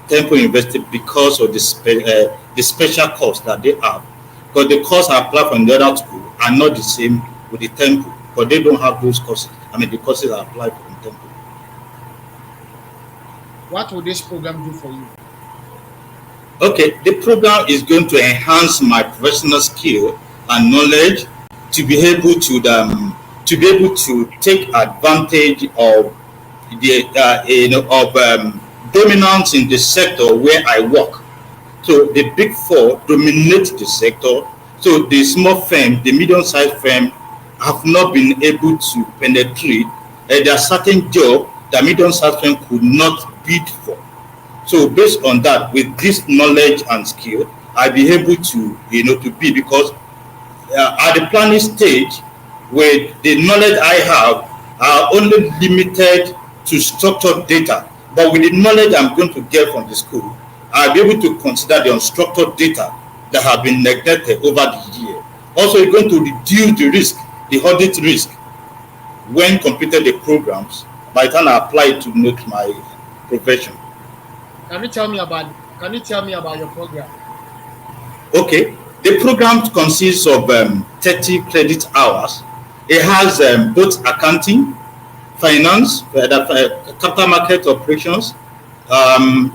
Temple University because of the special course that they have. Because the course I applied from the other school are not the same with the Temple, but they don't have those courses. I mean, the courses I applied from Temple. What will this program do for you? Okay, the program is going to enhance my professional skill and knowledge to be able to take advantage of the dominance in the sector where I work. So the big 4 dominate the sector. So the small firm, the medium-sized firm, have not been able to penetrate. There are certain jobs that medium-sized firm could not bid for. So based on that, with this knowledge and skill, I'll be able to bid, because at the planning stage, with the knowledge I have, are only limited to structured data. But with the knowledge I'm going to get from the school, I'll be able to consider the unstructured data that have been neglected over the year. Also, it's going to reduce the risk, the audit risk, when completed the programs by the time I apply it to my profession. Can you tell me about your program? Okay, the program consists of 30 credit hours. It has both accounting, finance, capital market operations,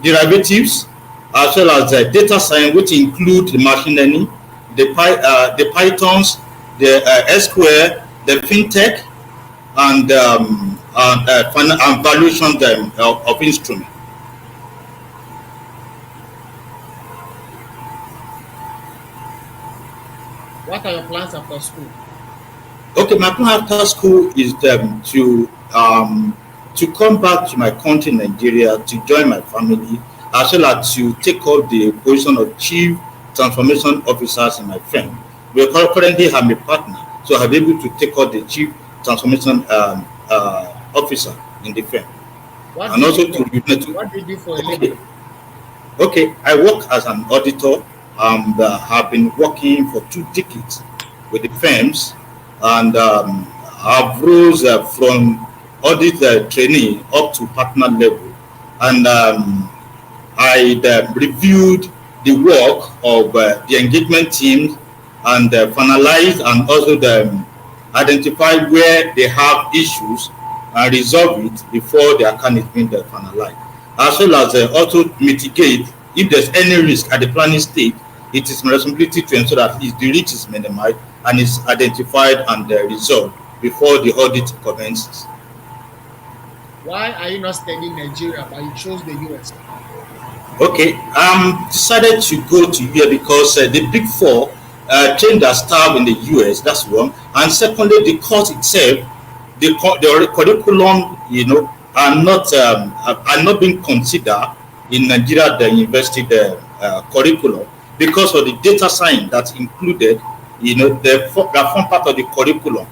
derivatives, as well as data science, which include the machine learning, the Pythons, the SQL, the fintech, and valuation of instruments. What are your plans after school? Okay, my plan after school is to come back to my country, Nigeria, to join my family, as well as to take up the position of Chief Transformation Officers in my firm. We currently have a partner, so I'll be able to take up the Chief Transformation Officer in the firm. What do you do for a living? Okay, I work as an auditor. Have been working for 2 decades with the firms, and I've rose from audit trainee up to partner level, and I reviewed the work of the engagement teams and finalized and also identify where they have issues and resolve it before the account is being finalized, as well as also mitigate if there's any risk at the planning stage. It is my responsibility to ensure that the risk is minimized and is identified and resolved before the audit commences. Why are you not studying Nigeria, but you chose the US? Okay, decided to go to US because the big 4 trained their staff in the US. That's one, and secondly, the course itself, the curriculum, are not being considered in Nigeria, the university curriculum, because of the data science that's included, the form part of the curriculum.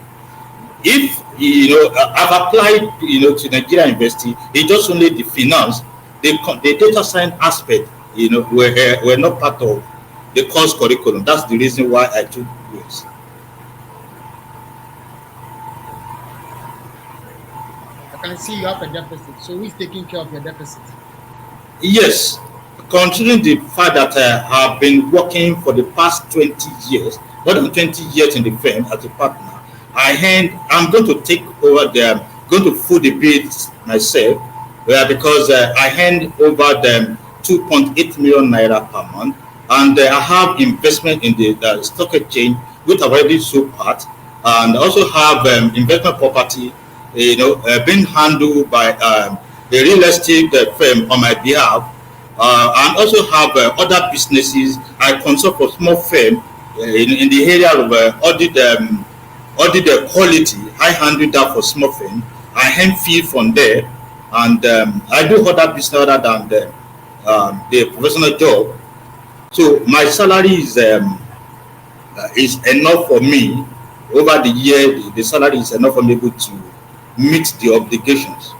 If I've applied, to Nigeria University, it's just only the finance, the data science aspect, were not part of the course curriculum. That's the reason why I took US. I can see you have a deficit. So who's taking care of your deficit? Yes. Considering the fact that I have been working for the past 20 years, more than 20 years in the firm as a partner, I'm going to take over going to foot the bill myself, because I hand over them 2.8 million naira per month, and I have investment in the stock exchange, which I've already sold part, and also have investment property, being handled by the real estate firm on my behalf. And also have other businesses. I consult for small firm in the area of audit quality. I handle that for small firm. I hand fee from there, and I do other business other than the professional job. So my salary is enough for me over the year. The salary is enough for me able to meet the obligations.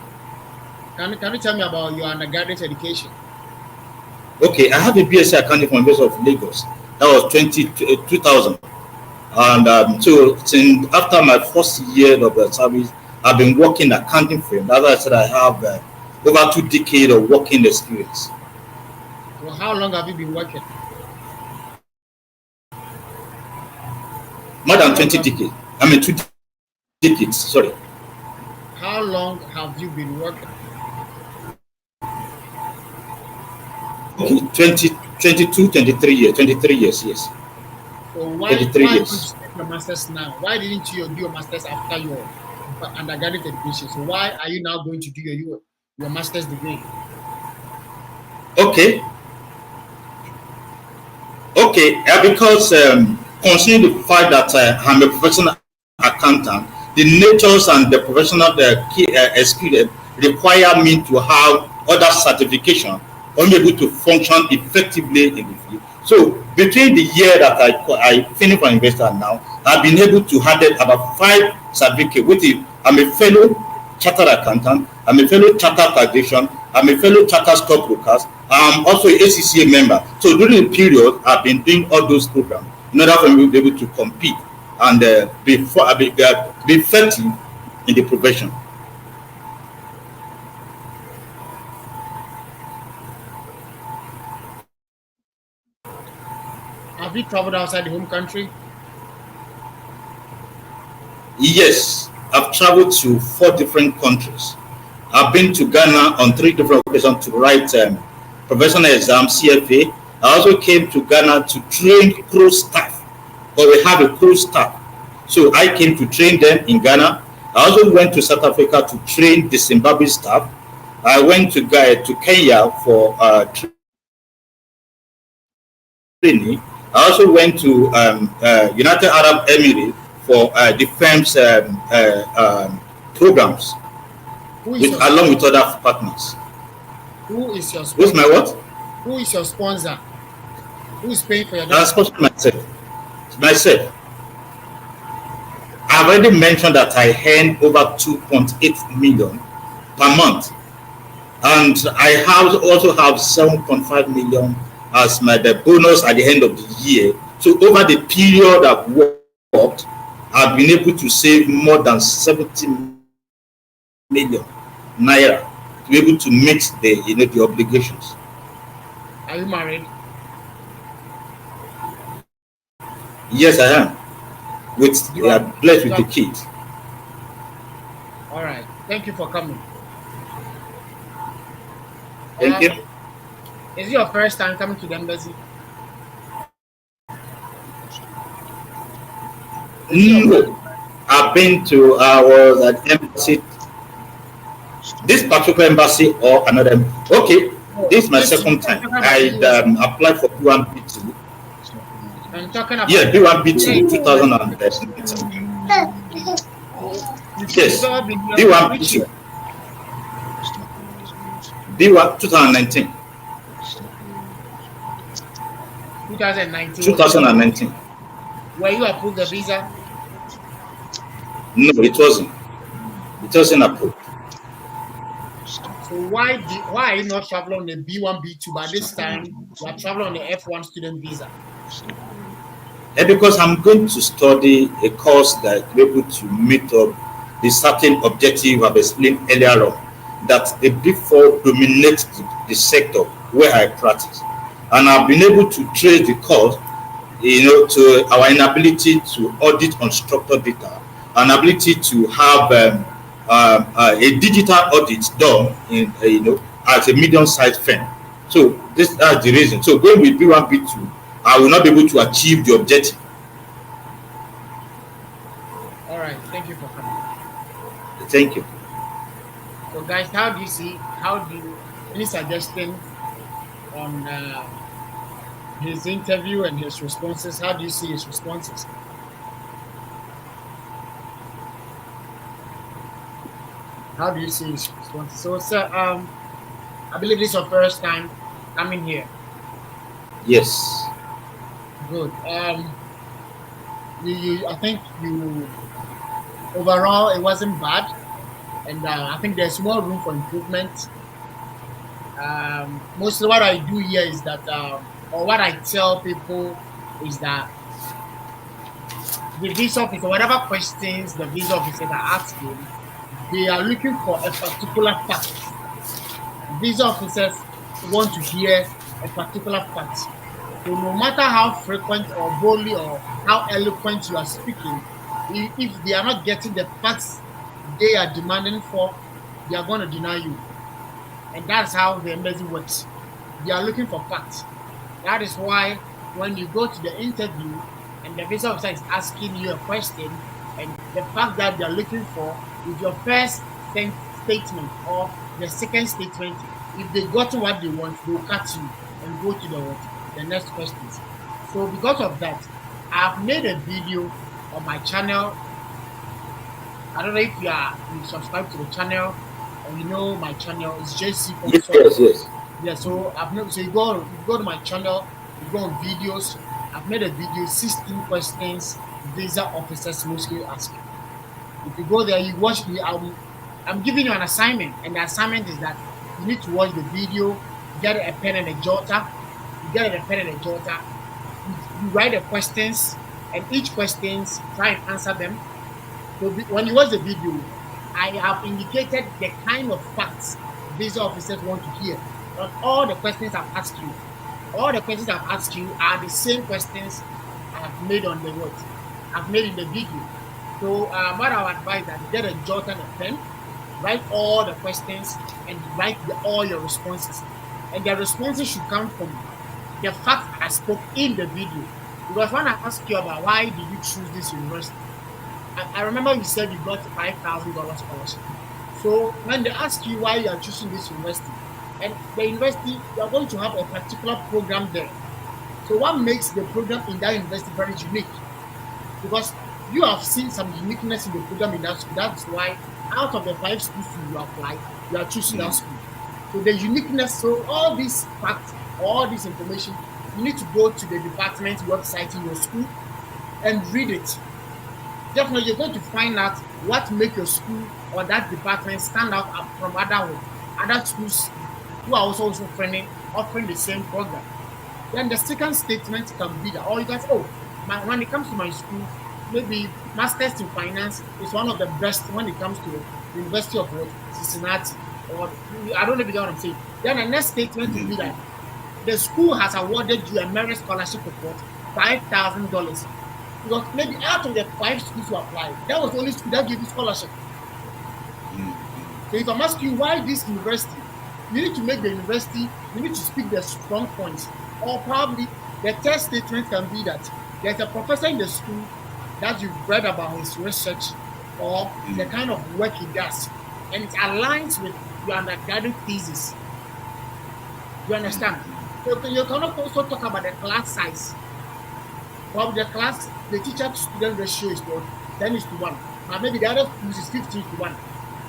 Can you tell me about your undergraduate education? Okay, I have a BSc accounting from University of Lagos. That was 2000. And so since after my first year of the service, I've been working accounting firm. As I said, I have over 2 decades of working experience. Well, how long have you been working? More than 20 decades. I mean 2 decades, sorry. How long have you been working? Okay, 22, 23 years. 23 years, yes. So why did you start your master's now? Why didn't you do your master's after your undergraduate education? So why are you now going to do your master's degree? Okay. Because considering the fact that I'm a professional accountant, the natures and the professional experience require me to have other certification or be able to function effectively in the field. So between the year that I finished my investor now, I've been able to handle about 5 certificates. Which is, I'm a fellow chartered accountant, I'm a fellow chartered taxation, I'm a fellow chartered stockbrokers. I'm also a ACCA member. So during the period, I've been doing all those programs in order for me to be able to compete and be effective in the profession. Have you traveled outside the home country? Yes, I've traveled to 4 different countries. I've been to Ghana on 3 different occasions to write professional exam, CFA. I also came to Ghana to train crew staff, but we have a crew staff. So I came to train them in Ghana. I also went to South Africa to train the Zimbabwe staff. I went to Kenya for training. I also went to United Arab Emirates for the firm's programs along with other partners. Who is your sponsor? Who's my what? Who is your sponsor? Who is paying for your I sponsor myself. I've already mentioned that I earn over 2.8 million per month. And I also have 7.5 million as the bonus at the end of the year. So over the period I've worked, I've been able to save more than 70 million naira to be able to meet the obligations. Are you married? Yes, I am. We are blessed with the kids. All right. Thank you for coming. Thank you. Is it your first time coming to the embassy? No. I've been to, I was at the embassy, this particular embassy or another. Okay, this is my second time. I applied for B1B2. I'm talking about B1B2 2019. Yes, B1B2. B1 2019. 2019. Were you approved the visa? No, it wasn't. It wasn't approved. So why are you not traveling on the B1, B2, but this time you are traveling on the F1 student visa? Because I'm going to study a course that will be able to meet up the certain objective I've explained earlier on, that the Big Four dominates the sector where I practice. And I've been able to trace the course, to our inability to audit unstructured data, an ability to have a digital audit done in as a medium-sized firm. So that's the reason. So going with B1, B2, I will not be able to achieve the objective. All right, thank you for coming. Thank you. So guys, any suggestion on his interview and his responses? How do you see his responses? how do you see his response? So, sir, I believe this is your first time coming here. Yes. Good. I think you overall it wasn't bad, and I think there's more room for improvement. Mostly what I do here is that, or what I tell people is that the visa officer, whatever questions the visa officers are asking, they are looking for a particular fact. Visa officers want to hear a particular fact. So no matter how frequent or boldly or how eloquent you are speaking, if they are not getting the facts they are demanding for, they are going to deny you. And that's how the embassy works. They are looking for facts. That is why when you go to the interview and the visa officer is asking you a question, and the fact that they are looking for is your first statement or the second statement, if they got what they want, they'll cut you and go to the next questions. So because of that, I've made a video on my channel. I don't know if you subscribe to the channel or you know my channel. It's JC. Yes. Yeah, so I've made, so you go to my channel, you go on videos. I've made a video, 16 questions visa officers mostly ask. If you go there, you watch me. I'm giving you an assignment, and the assignment is that you need to watch the video, get a pen and a jotter. You get a pen and a jotter. You write the questions, and each questions try and answer them. So when you watch the video, I have indicated the kind of facts visa officers want to hear. But all the questions I've asked you, all the questions I've asked you are the same questions I have made on the what I've made in the video. So what I would advise that get a jotter and a pen, write all the questions and write all your responses. And the responses should come from the facts I spoke in the video. Because when I asked you about why did you choose this university, I remember you said you got $5,000 scholarship. So when they ask you why you are choosing this university, and the university, you are going to have a particular program there. So what makes the program in that university very unique? Because you have seen some uniqueness in the program in that school. That's why out of the 5 schools you apply, you are choosing that school. So the uniqueness, so all these facts, all this information, you need to go to the department website in your school and read it. Definitely, you're going to find out what makes your school or that department stand out from other schools who are also offering the same program. Then the second statement can be that, or you can say, when it comes to my school, maybe Masters in Finance is one of the best when it comes to the University of Cincinnati, or I don't know if you know what I'm saying. Then the next statement will be that the school has awarded you a merit scholarship report, $5,000. Because maybe out of the 5 schools you applied, that was the only school that gave you scholarship. So if I'm asking you why this university, you need to make the university, you need to speak the strong points. Or probably the third statement can be that there's a professor in the school that you've read about his research or the kind of work he does, and it aligns with your undergraduate thesis. You understand? So you can also talk about the class size. Well, the teacher-to-student ratio is 10:1. Now maybe the other school is 15:1.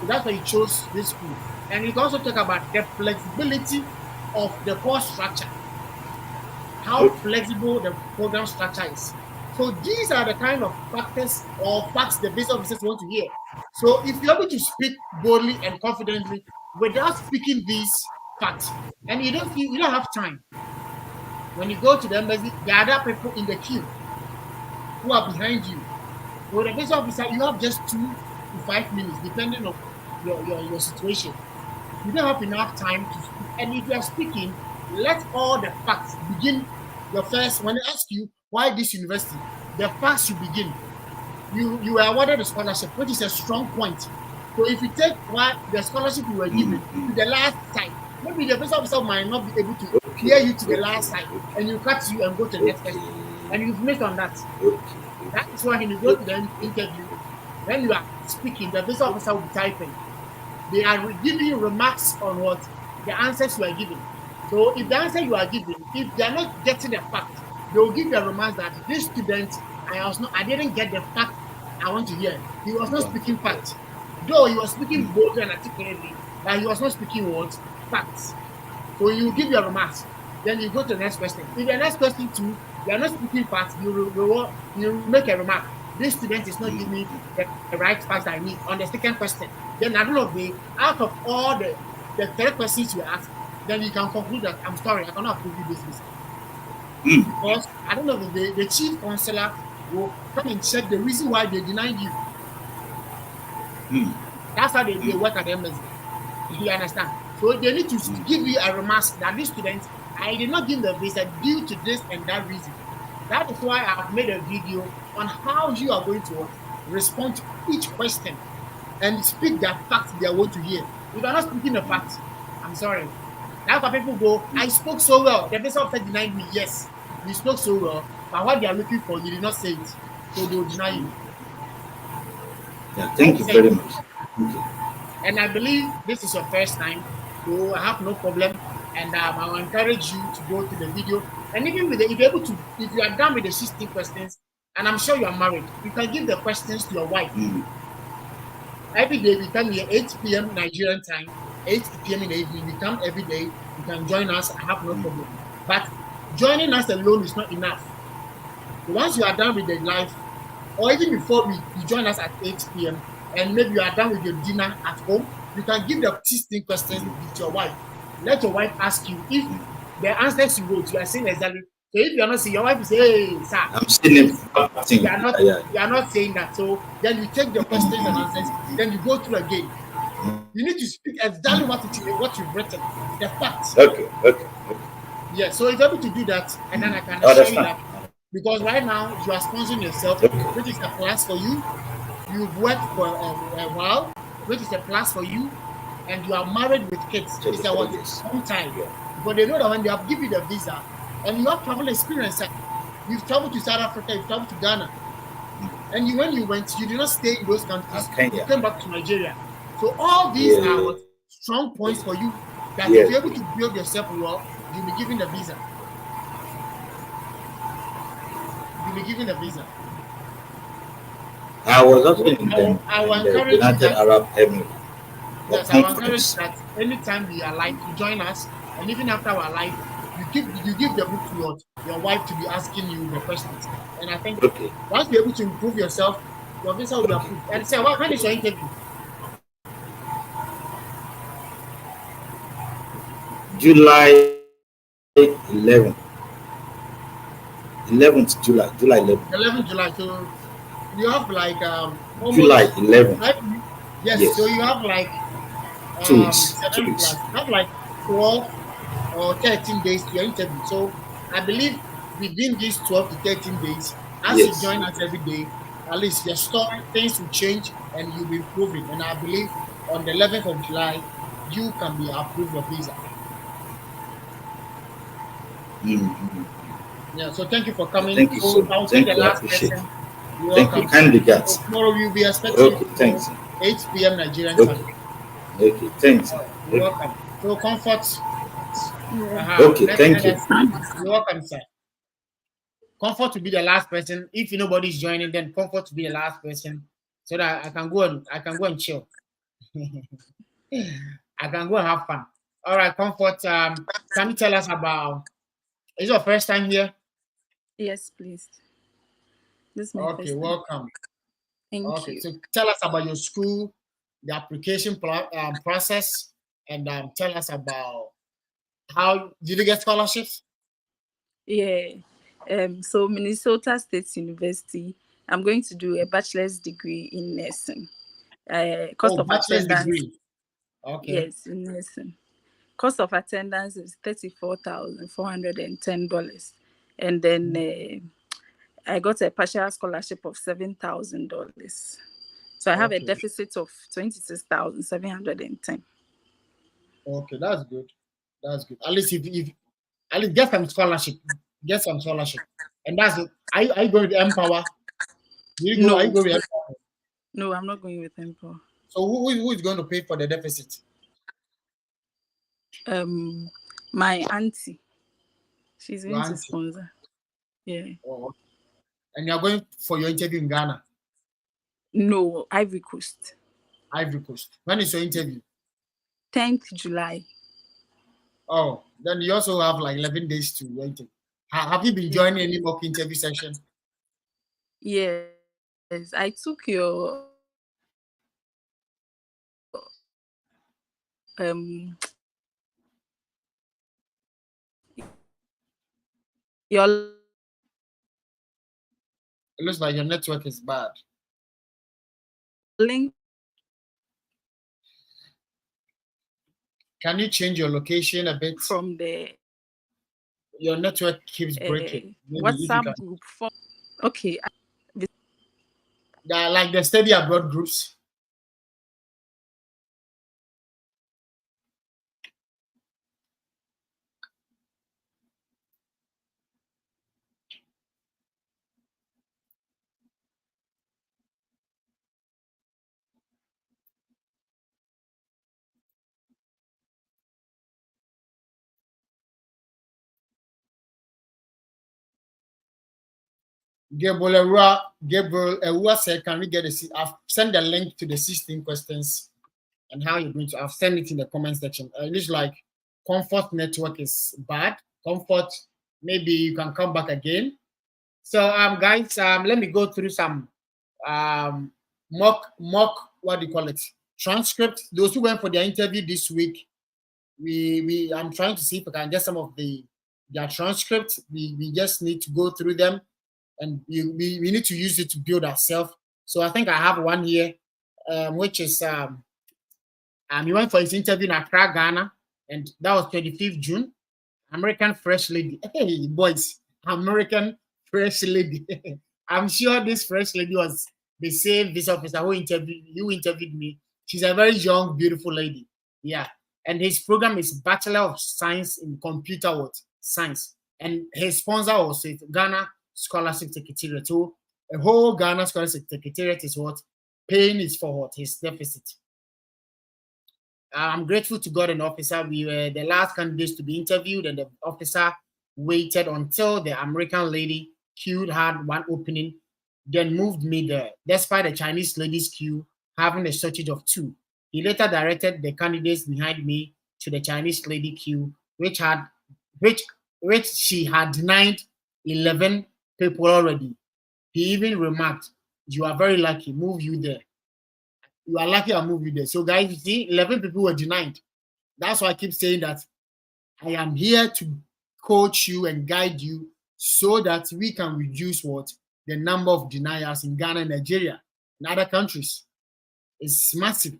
So that's why you chose this school. And you can also talk about the flexibility of the course structure, how flexible the program structure is. So these are the kind of factors or facts the visa officers want to hear. So if you're able to speak boldly and confidently without speaking these facts, and you don't have time. When you go to the embassy, there are other people in the queue who are behind you. So the visa officer, you have just 2 to 5 minutes, depending on your situation. You don't have enough time to speak. And if you are speaking, let all the facts begin. Your first, when they ask you why this university, the facts should begin. You were awarded a scholarship, which is a strong point. So if you take the scholarship you were given to the last side, maybe the visa officer might not be able to hear you to the last side, and you cut you and go to the next question, and you've missed on that. That is why when you go to the interview, when you are speaking, the visa officer will be typing. They are giving you remarks on what the answers you are giving. So if the answer you are giving, if they are not getting the fact, they will give you a remark that this student, I didn't get the fact I want to hear. He was not speaking fact. though he was speaking boldly and articulately, but he was not speaking what? Facts. So you give your remarks, then you go to the next question. If the next question too, you are not speaking facts, you make a remark. This student is not giving me the right facts I need on the second question. Then at the end of the day, out of all the three questions you ask, then you can conclude that I'm sorry, I cannot approve you this visa. Because at the end of the day, the chief counselor will come and check the reason why they denied you. That's how they work at the embassy. You understand? So they need to give you a remark that this student, I did not give the visa due to this and that reason. That is why I have made a video on how you are going to respond to each question and speak the facts they are going to hear. If you are not speaking the facts, I'm sorry. That's why people go, I spoke so well. The visa officer denied me. Yes, you spoke so well, but what they are looking for, you did not say it. So they will deny you. Yeah, thank you very much. Thank you. And I believe this is your first time, so I have no problem. And I will encourage you to go to the video. And even with if you're able to, if you are done with the 16 questions, and I'm sure you are married, you can give the questions to your wife. Every day we come here 8 p.m. Nigerian time, 8 p.m. in the evening. We come every day. You can join us. I have no problem. But joining us alone is not enough. So once you are done with the live, or even before you join us at 8 p.m. and maybe you are done with your dinner at home, you can give the 16 questions to your wife. Let your wife ask you if the answers you wrote, you are saying exactly. So if you are not saying, your wife will say, hey, sir, I'm saying you are not saying that. So then you take the questions and answers, then you go through again. You need to speak exactly what you've written, the facts. Okay. Yeah, so if you're able to do that, and then I can assure you that, because right now you are sponsoring yourself, which is a plus for you. You've worked for a while, which is a plus for you, and you are married with kids. It's a long time. But they know that when they have given you the visa, and you have travel experience, you've traveled to South Africa, you've traveled to Ghana, and when you went, you did not stay in those countries. You came back to Nigeria. So all these are strong points for you that if you're able to build yourself well, you'll be given the visa. You'll be given the visa. I was also in the United Arab Emirates. Yes, I will encourage that anytime we are live, you join us, and even after our live, you give the book to your wife to be asking you the questions. And I think once you're able to improve yourself, your visa will be approved. And say, when is your interview? July 11th. 11th July 11th. 11th July. So you have like July 11th. Yes. So you have like 2 weeks. You have like 12 or 13 days to your interview. So I believe within these 12 to 13 days, as you join us every day, at least your story, things will change and you'll be improving. And I believe on the 11th of July, you can be approved your visa. Yeah, so thank you for coming. Thank you so much. I'll take the last person. Thank you, kind regards. Tomorrow we'll be expecting 8 p.m. Nigerian time. Okay, thanks. You're welcome. So comfort. Okay, thank you. You're welcome, sir. Comfort to be the last person. If nobody's joining, then Comfort to be the last person, so that I can go and chill. I can go and have fun. All right, Comfort. Can you tell us about? Is it your first time here? Yes, please. This is my okay, first time. Welcome. Thank you. So tell us about your school, the application process, and tell us about how did you get scholarships? Yeah. So Minnesota State University, I'm going to do a bachelor's degree in nursing. Cost of bachelor's attendance. Degree. Okay. Yes, in nursing. Cost of attendance is $34,410, and then I got a partial scholarship of $7,000. So I have a deficit of $26,710. Okay, that's good. That's good. At least if at least get some scholarship. Get some scholarship. And that's it. Are you going with Empower? No. Are you going with Empower? No, I'm not going with Empower. So who is going to pay for the deficit? My auntie. She's going to auntie. sponsor. Yeah. Oh, and you're going for your interview in Ghana? No, Ivory Coast. Ivory Coast. When is your interview? 10th July. Oh, then you also have like 11 days to wait. Have you been joining any mock interview session? Yes, I took your your It looks like your network is bad. link. Can you change your location a bit? From the your network keeps breaking. WhatsApp group. Okay. Like the study abroad groups. Gabriel Ewua said, can we get I've sent the link to the 16 questions and how you're going to, I've sent it in the comment section. It looks like Comfort network is bad. Comfort, maybe you can come back again. So guys, let me go through some mock, what do you call it? Transcript. Those who went for their interview this week, I'm trying to see if I can get some of their transcripts. We just need to go through them, and we need to use it to build ourselves. So I think I have one here, which is he went for his interview in Accra, Ghana, and that was 25th June. American Fresh Lady. Hey boys, American Fresh Lady. I'm sure this Fresh Lady was the same visa officer who interviewed me. She's a very young, beautiful lady. Yeah. And his program is Bachelor of Science in Computer Science. And his sponsor was Ghana Scholarship Secretariat. So a whole Ghana Scholarship Secretariat is what paying is for what his deficit. I'm grateful to God and officer. We were the last candidates to be interviewed, and the officer waited until the American lady queued had one opening, then moved me there, despite the Chinese lady's queue having a shortage of 2. He later directed the candidates behind me to the Chinese lady queue, which she had denied 11 people already. He even remarked, "You are very lucky, move you there. You are lucky I moved you there." So guys, you see, 11 people were denied. That's why I keep saying that I am here to coach you and guide you so that we can reduce the number of deniers in Ghana, Nigeria, and other countries. It's massive.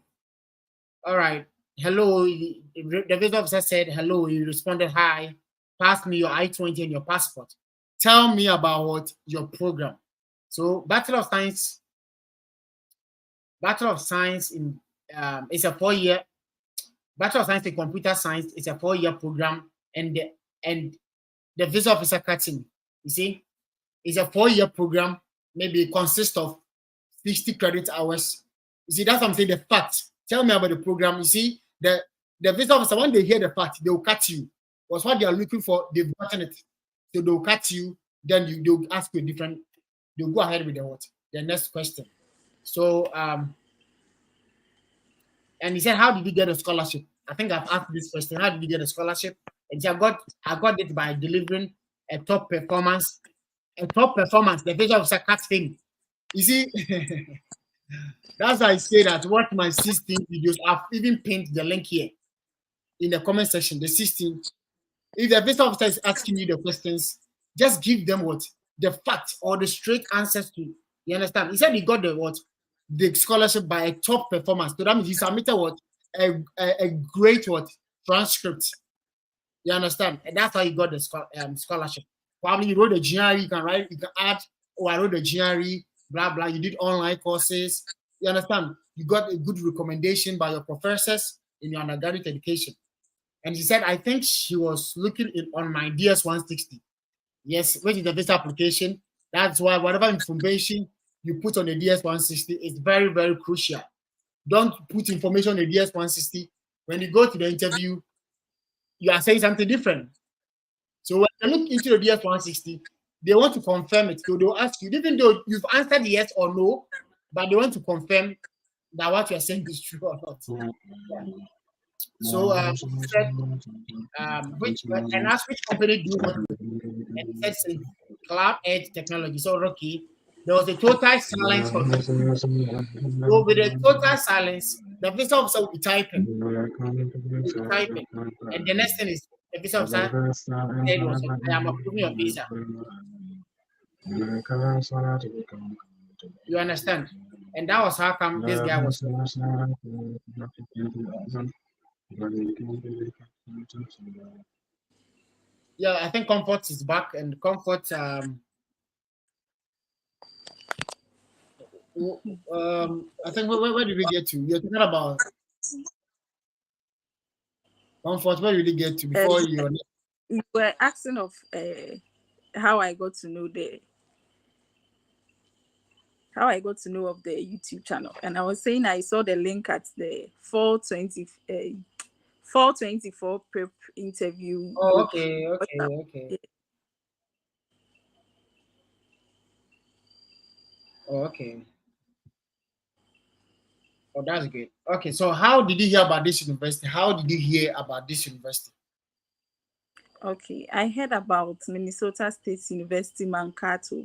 All right. Hello. The visa officer said hello. You responded, hi. Pass me your I-20 and your passport. Tell me about your program. So Bachelor of Science in it's a 4-year. Bachelor of Science in Computer Science is a 4-year program, and the visa officer cutting. You see, it's a 4-year program. Maybe it consists of 60 credit hours. You see, that's what I'm saying. The fact. Tell me about the program. You see, the visa officer, when they hear the fact, they will cut you. Because what they are looking for, they've gotten it. So they'll cut you. Then they'll ask you a different. They'll go ahead with the next question. So and he said, how did you get a scholarship? I think I've asked this question. How did you get a scholarship? And I got it by delivering a top performance. A top performance. The visa officer cut him. You see, that's why I say that watch my 16 videos. I've even pinned the link here in the comment section. The 16. If the visa officer is asking you the questions, just give them the facts or the straight answers to. You understand? He said he got the scholarship by a top performance. So that means he submitted a great transcript. You understand? And that's how he got the scholarship. Probably you wrote the GRE, you can add, I wrote the GRE, blah, blah. You did online courses. You understand? You got a good recommendation by your professors in your undergraduate education. And he said, I think she was looking on my DS-160. Yes, which is the visa application. That's why whatever information you put on the DS-160 is very, very crucial. Don't put information on the DS-160. When you go to the interview, you are saying something different. So when you look into the DS-160, they want to confirm it. So they'll ask you, even though you've answered yes or no, but they want to confirm that what you're saying is true or not. Yeah. So he said, which and asked which company do you work with? And he said, say, Cloud Edge Technology. So okay, there was a total silence for him. So with a total silence, the visa officer will be typing. And the next thing is the visa officer said was, I am approving your visa. You understand? And that was how come this guy was. Yeah, I think Comfort is back, and Comfort I think where did we get to? You're talking about Comfort. Where did we get to before you were asking of how I got to know of the YouTube channel, and I was saying I saw the link at the 424 prep interview. Oh, okay. Oh, okay. Oh, that's good. Okay, so how did you hear about this university? How did you hear about this university? Okay, I heard about Minnesota State University Mankato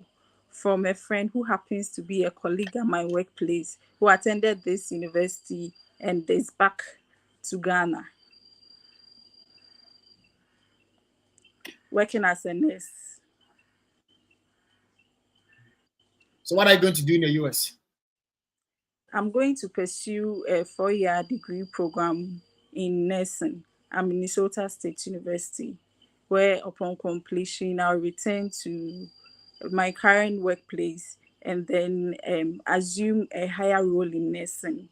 from a friend who happens to be a colleague at my workplace who attended this university and is back to Ghana working as a nurse. So what are you going to do in the US? I'm going to pursue a 4-year degree program in nursing at Minnesota State University, where upon completion, I'll return to my current workplace and then assume a higher role in nursing.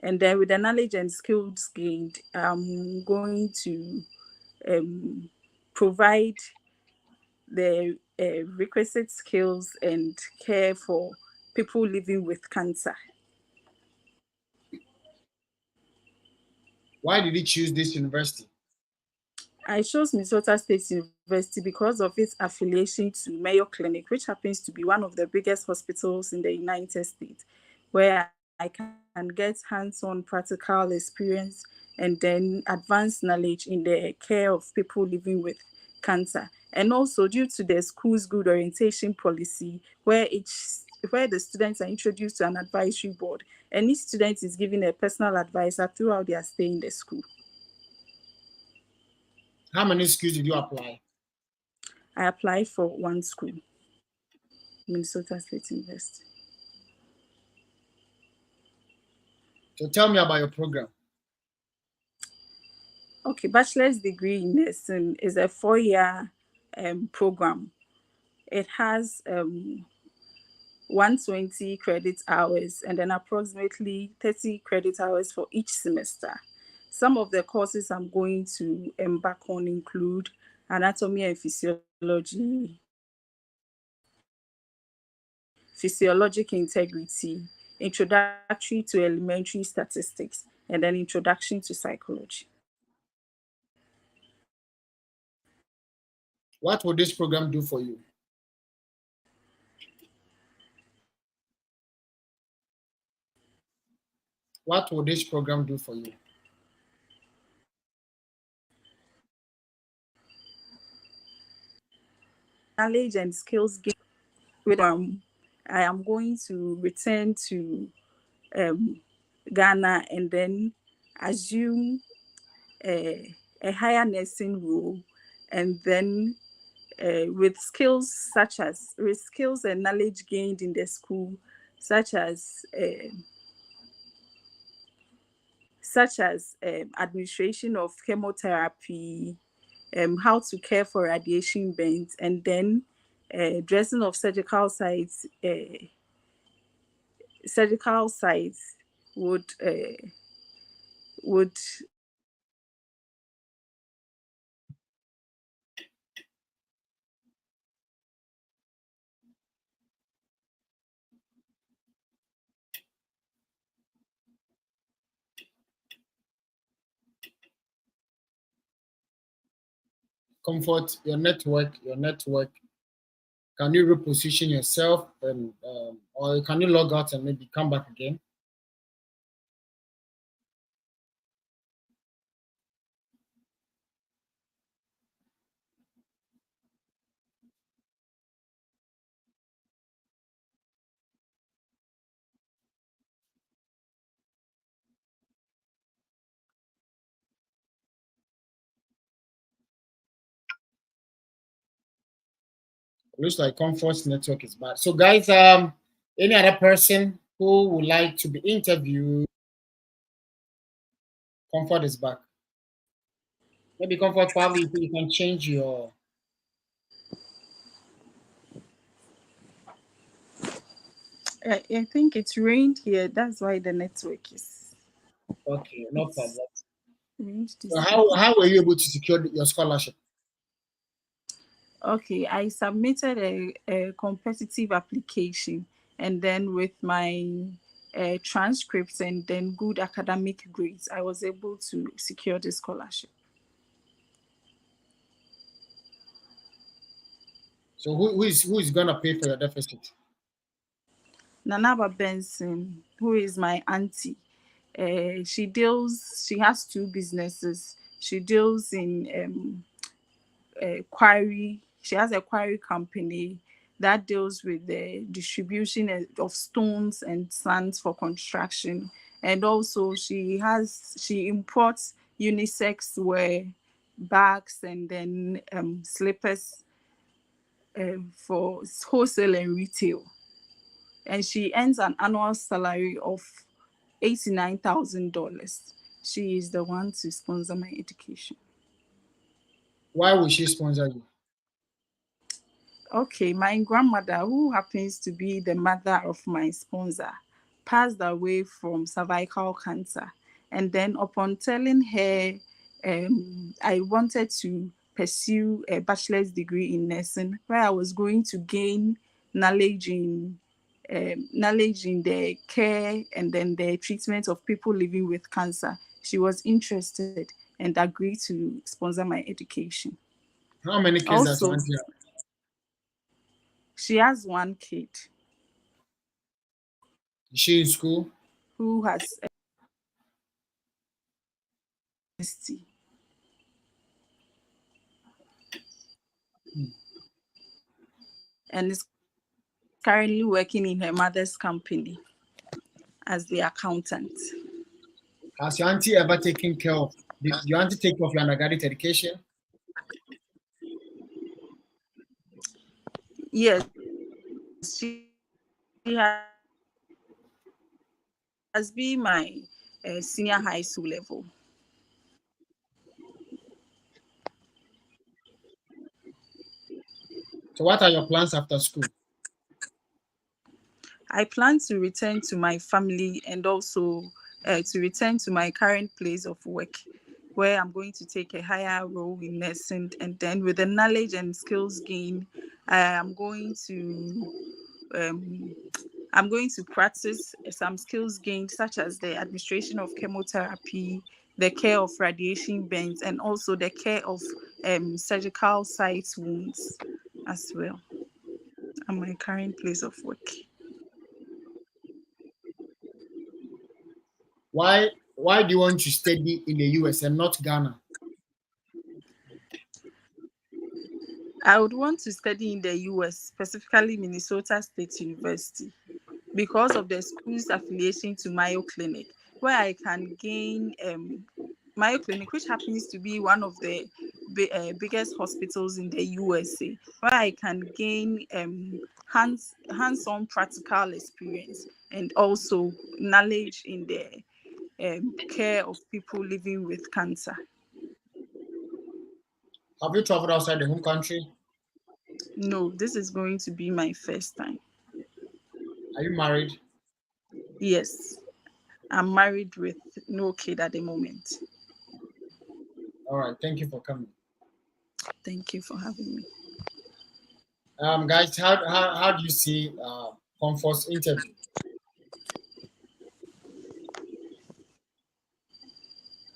And then with the knowledge and skills gained, I'm going to provide the requisite skills and care for people living with cancer. Why did you choose this university? I chose Minnesota State University because of its affiliation to Mayo Clinic, which happens to be one of the biggest hospitals in the United States, where I can get hands-on practical experience and then advanced knowledge in the care of people living with cancer. And also due to the school's good orientation policy, where the students are introduced to an advisory board, and each student is given a personal advisor throughout their stay in the school. How many schools did you apply? I applied for one school, Minnesota State University. So tell me about your program. Okay, bachelor's degree in nursing is a 4-year program. It has 120 credit hours and then approximately 30 credit hours for each semester. Some of the courses I'm going to embark on include anatomy and physiology, physiologic integrity, introductory to elementary statistics, and then introduction to psychology. What will this program do for you? What will this program do for you? Knowledge and skills gained. I am going to return to Ghana and then assume a higher nursing role, and then with skills and knowledge gained in the school, such as administration of chemotherapy, how to care for radiation burns, and then dressing of surgical sites. Surgical sites would Comfort, your network. Can you reposition yourself and or can you log out and maybe come back again? Looks like Comfort's network is bad. So, guys, any other person who would like to be interviewed? Comfort is back. Maybe Comfort, probably you can change your. I think it's rained here. That's why the network is. Okay, no problem. So So how were you able to secure your scholarship? Okay, I submitted a competitive application, and then with my transcripts and then good academic grades, I was able to secure the scholarship. So who is gonna pay for your deficit? Nanaba Benson, who is my auntie, she has two businesses. She deals in quarry. She has a quarry company that deals with the distribution of stones and sands for construction, and also she imports unisex wear, bags, and then slippers for wholesale and retail. And she earns an annual salary of $89,000. She is the one to sponsor my education. Why would she sponsor you? Okay, my grandmother, who happens to be the mother of my sponsor, passed away from cervical cancer. And then upon telling her I wanted to pursue a bachelor's degree in nursing, where I was going to gain knowledge in the care and then the treatment of people living with cancer, she was interested and agreed to sponsor my education. How many kids does your auntie have? She has one kid. Is she in school? Who has university. And is currently working in her mother's company as the accountant. Has your auntie ever taken care of? Did your auntie take care of your undergraduate education? Yes, she has been my senior high school level. So what are your plans after school? I plan to return to my family and also to return to my current place of work, where I'm going to take a higher role in nursing, and then with the knowledge and skills gained, I'm going to practice some skills gained, such as the administration of chemotherapy, the care of radiation burns, and also the care of surgical site wounds as well at my current place of work. Why do you want to study in the US and not Ghana? I would want to study in the US, specifically Minnesota State University, because of the school's affiliation to Mayo Clinic, where I can gain Mayo Clinic, which happens to be one of the biggest hospitals in the USA, where I can gain hands-on practical experience and also knowledge in the care of people living with cancer. Have you traveled outside the home country? No, this is going to be my first time. Are you married? Yes, I'm married with no kid at the moment. All right, thank you for coming. Thank you for having me. Guys, how do you see Comfort's interview?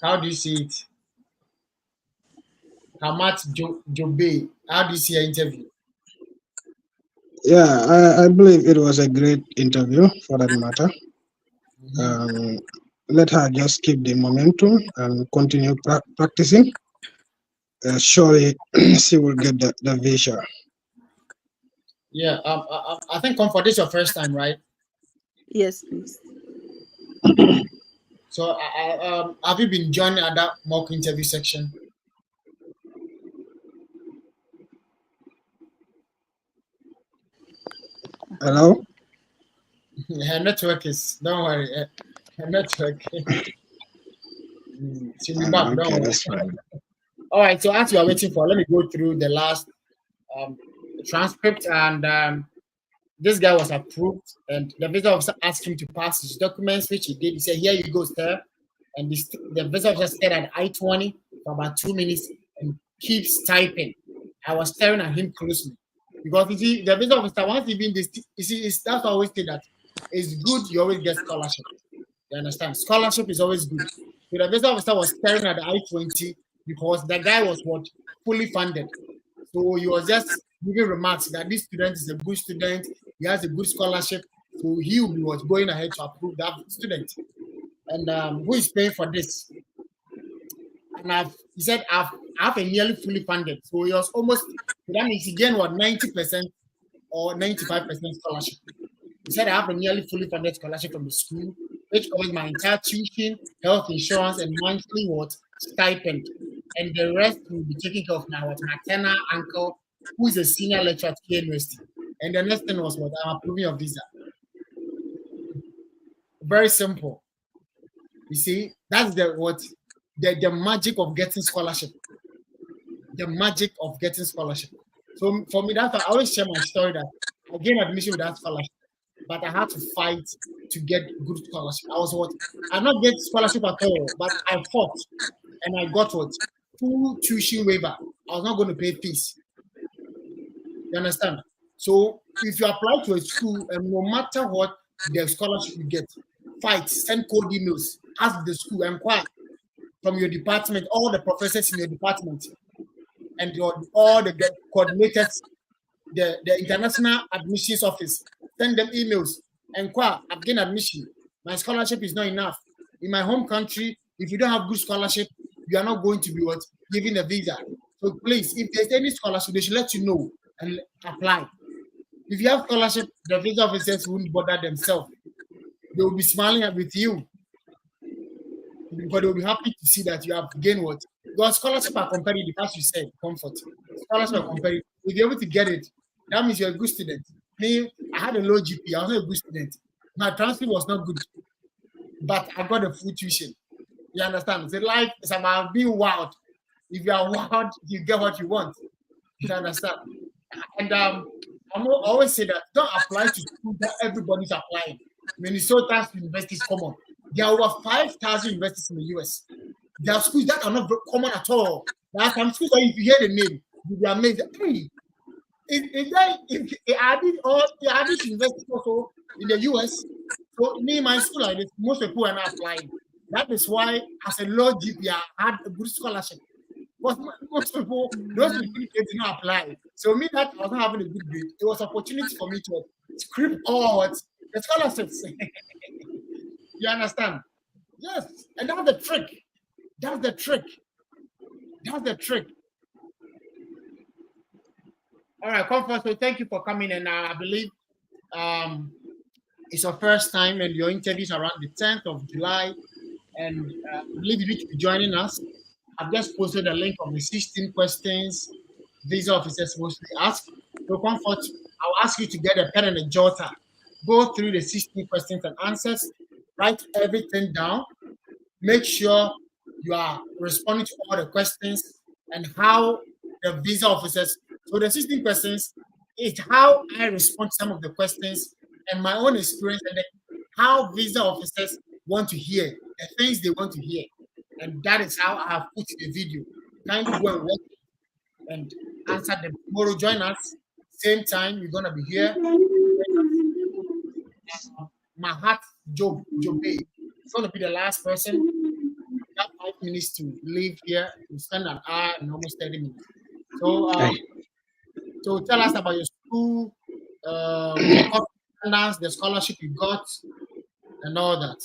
How do you see it? Hamat Jobe, how do you see your interview? Yeah, I believe it was a great interview for that matter. Let her just keep the momentum and continue practicing. Surely she will get the visa. Yeah, I think Comfort, this is your first time, right? Yes, please. So, have you been joining other mock interview section? Hello? Her network is, don't worry. Her network. She'll be back, don't Okay, worry. that's fine. All right, so as you are waiting for, let me go through the last transcript. And this guy was approved, and the visa officer asked him to pass his documents, which he did. He said, "Here you go, sir." And the visa officer stayed at I-20 for about 2 minutes and keeps typing. I was staring at him closely because you see, the visa officer, once even this, you see, that's always say that it's good you always get scholarship. You understand? Scholarship is always good. So the visa officer was staring at the I-20 because the guy was what, fully funded. So he was just giving remarks that this student is a good student, he has a good scholarship, so he was going ahead to approve that student. And who is paying for this? And he said, I have a nearly fully funded. So he was almost, that means he gained what, 90% or 95% scholarship. He said, I have a nearly fully funded scholarship from the school, which covers my entire tuition, health insurance, and monthly what, stipend. And the rest will be taken care of my maternal uncle, who is a senior lecturer at K University. And the next thing was what, I'm approving of visa. Very simple. You see, that's the magic of getting scholarship. The magic of getting scholarship. So for me, that's why I always share my story that I gained admission without scholarship, but I had to fight to get good scholarship. I not get scholarship at all, but I fought and I got what? Full tuition waiver. I was not going to pay fees. You understand? So if you apply to a school and no matter what the scholarship you get, fight, send cold emails, ask the school, inquire from your department, all the professors in your department, and all the coordinators, the international admissions office, send them emails, inquire, I've gained admission, my scholarship is not enough. In my home country, if you don't have good scholarship, you are not going to be given a visa. So please, if there's any scholarship, they should let you know and apply. If you have scholarship, the visa officers won't bother themselves. They will be smiling with you. But they will be happy to see that you have gained what? Your scholarship are competitive, as you said, comfort. Scholarship are competitive. If you're able to get it, that means you're a good student. Me, I had a low GP, I was not a good student. My transcript was not good, but I got a full tuition. You understand? So life is about being wild. If you are wild, you get what you want. You understand? And I always say that don't apply to school that everybody's applying. Minnesota University is common. There are over 5,000 universities in the US. There are schools that are not common at all. There are some schools that if you hear the name, you'll be amazed. Hey, are these universities also in the US? So me, my school like this, most people are not applying. That is why, as a low GPA, I had a good scholarship. But most people, those people did not apply. So me, that I was not having a good grade. It was an opportunity for me to script all the scholarships. You understand? Yes, and that's the trick. That's the trick. That's the trick. All right, Comfort, so thank you for coming. And I believe it's your first time and your interviews around the 10th of July. And I believe you need to be joining us. I've just posted a link of the 16 questions visa officers mostly ask. So Comfort, I'll ask you to get a pen and a jotter. Go through the 16 questions and answers. Write everything down. Make sure you are responding to all the questions and how the visa officers. So the 16 questions is how I respond to some of the questions and my own experience, and then how visa officers want to hear the things they want to hear. And that is how I have put the video. Kindly go and watch it and answer them. Tomorrow, join us. Same time, you're gonna be here. Mahat Jobe. It's gonna be the last person. You have 5 minutes to leave here. You spend an hour and almost 30 minutes. So tell us about your school, the scholarship you got, and all that.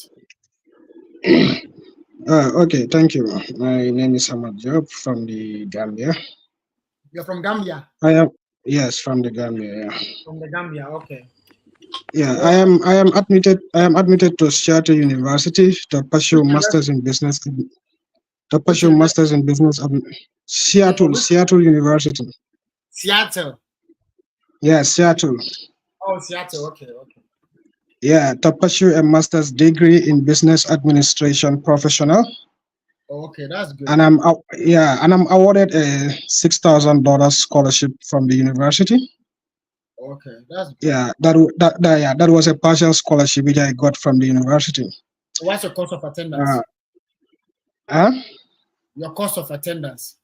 Okay, thank you. My name is Ahmad Job from the Gambia. You're from Gambia? I am, yes, from the Gambia, yeah. From the Gambia, okay. Yeah, I am admitted to Seattle University to pursue masters in business. Seattle University. Seattle. Yeah, Seattle. Oh, Seattle. Okay. Yeah, to pursue a master's degree in business administration professional. Oh, okay, that's good. And I'm awarded a $6,000 scholarship from the university. Okay, that's good. Yeah, that was a partial scholarship which I got from the university. What's your cost of attendance? Your cost of attendance?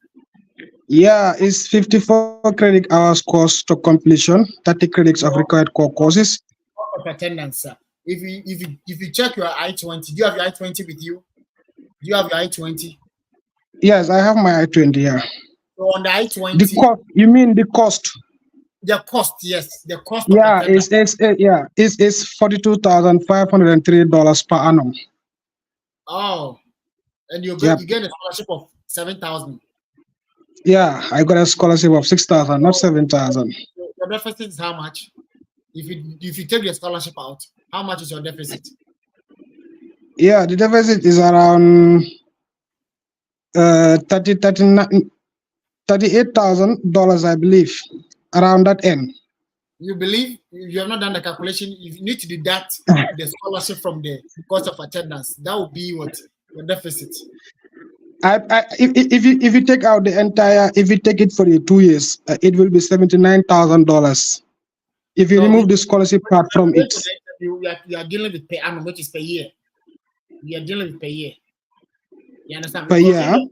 Yeah, it's 54 credit hours course to completion, 30 credits of required core courses. Cost of attendance, sir. If you check your I-20, do you have your I-20 with you? Do you have your I-20? Yes, I have my I-20. Yeah. So on the I-20, the cost. You mean the cost? The cost, yes, the cost. Yeah, it's $42,503 per annum. Oh, and you get a scholarship of 7,000. Yeah, I got a scholarship of 6,000, not 7,000. Your deficit is how much? If you take your scholarship out, how much is your deficit? Yeah, the deficit is around $38,000, I believe, around that end. You believe? You have not done the calculation. You need to deduct the scholarship from the cost of attendance. That would be what your deficit. If you take out the entire, if you take it for the 2 years, it will be $79,000. If you remove the scholarship part from it. You are dealing with per annum, which is per year. You are dealing with per year. You understand? Per year.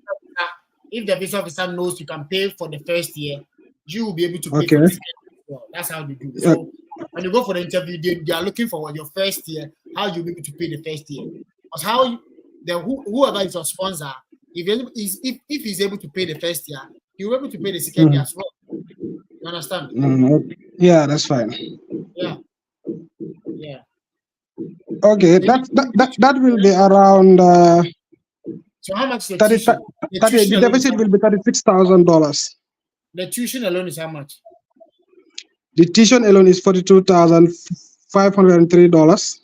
If the visa officer knows you can pay for the first year, you will be able to pay for the second year. Well, that's how they do it. So when you go for the interview, they are looking for your first year, how you'll be able to pay the first year. Because whoever is your sponsor, if he's able to pay the first year, he will be able to pay the second year as well. You understand? Yeah, that's fine. Yeah. Okay, that will be around. So how much? The deficit will be $36,000. The tuition alone is how much? The tuition alone is $42,503.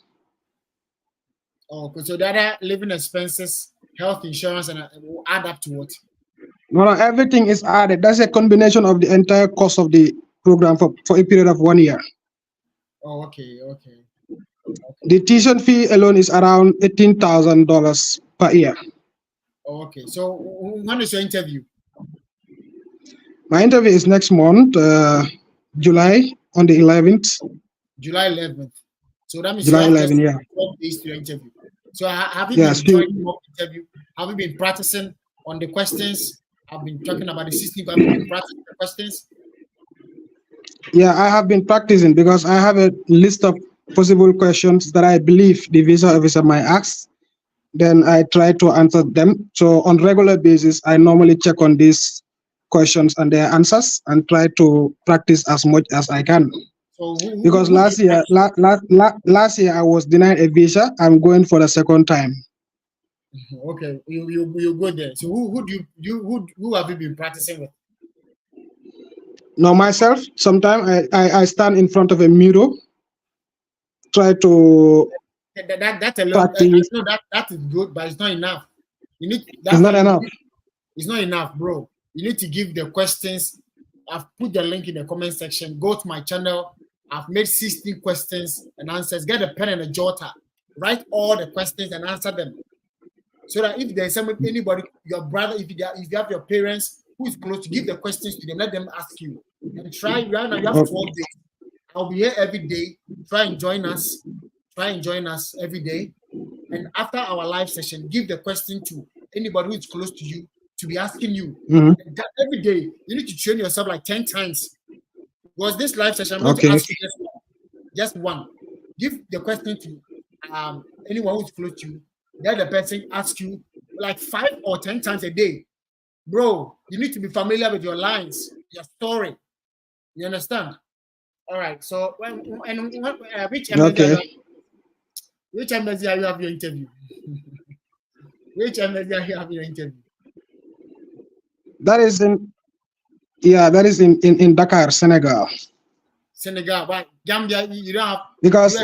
Oh, so the other living expenses, health insurance, and will add up to what? No, everything is added. That's a combination of the entire cost of the program for a period of 1 year. Oh, okay. The tuition fee alone is around $18,000 per year. Oh, okay. So when is your interview? My interview is next month, July, on the 11th. July 11th. So that means July you have 11th, yeah. 12 days to your interview. So have you been joining mock interview? Have you been practicing on the questions? I've been talking about the system. Have you been practicing the questions? Yeah, I have been practicing because I have a list of possible questions that I believe the visa officer might ask. Then I try to answer them. So on regular basis, I normally check on these questions and their answers and try to practice as much as I can. So because last year I was denied a visa. I'm going for the second time. Okay, you go there. So who have you been practicing with? No, myself. Sometimes I stand in front of a mirror, try to that alone. That is good, but it's not enough. It's not enough. It's not enough, bro. You need to give the questions. I've put the link in the comment section. Go to my channel. I've made 16 questions and answers. Get a pen and a jotter. Write all the questions and answer them. So that if there's anybody, your brother, if you have your parents who is close, to give the questions to them, let them ask you. And try right now. You have 12 days. I'll be here every day. Try and join us. Every day. And after our live session, give the question to anybody who is close to you to be asking you. Every day. You need to train yourself like 10 times. Was this live session? I'm going to ask you just one. Give the question to anyone who's close to you. Let the person ask you like 5 or 10 times a day. Bro, you need to be familiar with your lines, your story. You understand? All right. So which embassy are you have your interview? Which embassy are you have your interview? That is in Dakar, Senegal. Senegal, but Gambia, you don't have because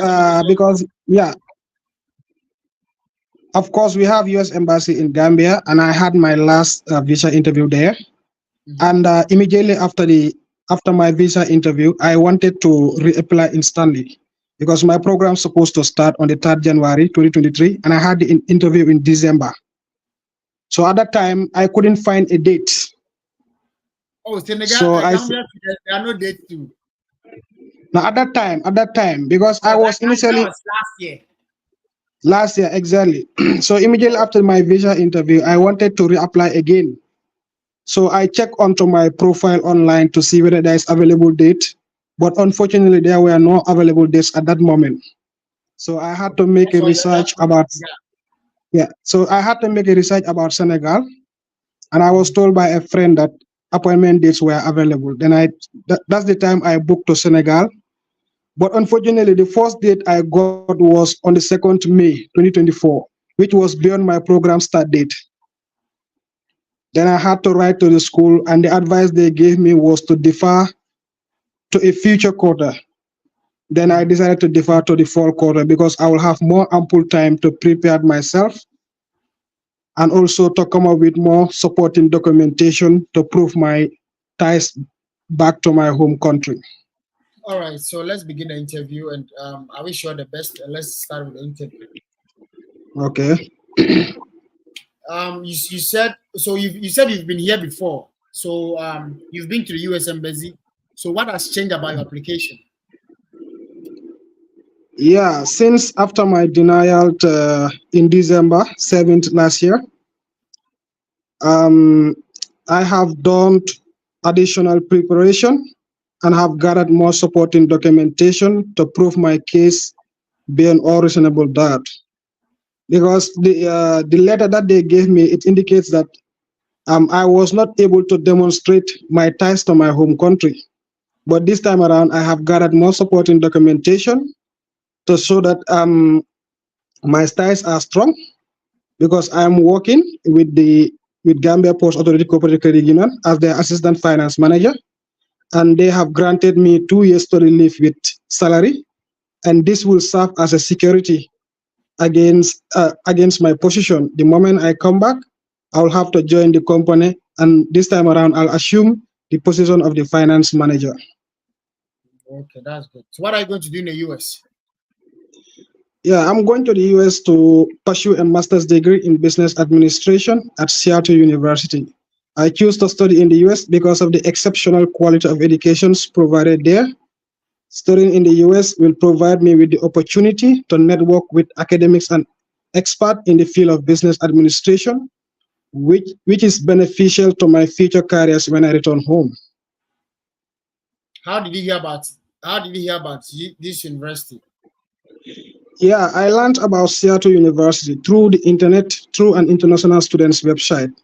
of course we have U.S. embassy in Gambia, and I had my last visa interview there, and immediately after the after my visa interview, I wanted to reapply instantly because my program's supposed to start on the 3rd January 2023, and I had the interview in December. So at that time, I couldn't find a date. Oh, Senegal, So Gambia, there are no dates too. Now at that time, because I was initially that was last year. Last year, exactly. So immediately after my visa interview, I wanted to reapply again. So I checked onto my profile online to see whether there is available date, but unfortunately there were no available dates at that moment. So I had to make a research about So I had to make a research about Senegal, and I was told by a friend that appointment dates were available. Then that's the time I booked to Senegal. But unfortunately, the first date I got was on the 2nd May 2024, which was beyond my program start date. Then I had to write to the school, and the advice they gave me was to defer to a future quarter. Then I decided to defer to the fall quarter because I will have more ample time to prepare myself and also to come up with more supporting documentation to prove my ties back to my home country. All right, so let's begin the interview, and I wish you all the best. Let's start with the interview. Okay. You said so. You said you've been here before. So you've been to the U.S. Embassy. So what has changed about your application? Yeah, since after my denial in December 7th last year, I have done additional preparation and have gathered more supporting documentation to prove my case beyond all reasonable doubt. Because the letter that they gave me, it indicates that I was not able to demonstrate my ties to my home country. But this time around, I have gathered more supporting documentation to show that my ties are strong, because I'm working with Gambia Post Authority Cooperative Credit Union as their assistant finance manager, and they have granted me 2 years study leave with salary, and this will serve as a security against my position. The moment I come back, I'll have to join the company, and this time around, I'll assume the position of the finance manager. Okay, that's good. So what are you going to do in the US? Yeah, I'm going to the US to pursue a master's degree in business administration at Seattle University. I choose to study in the US because of the exceptional quality of education provided there. Studying in the US will provide me with the opportunity to network with academics and experts in the field of business administration, which is beneficial to my future careers when I return home. How did you hear about this university? Yeah, I learned about Seattle University through the internet, through an international students website.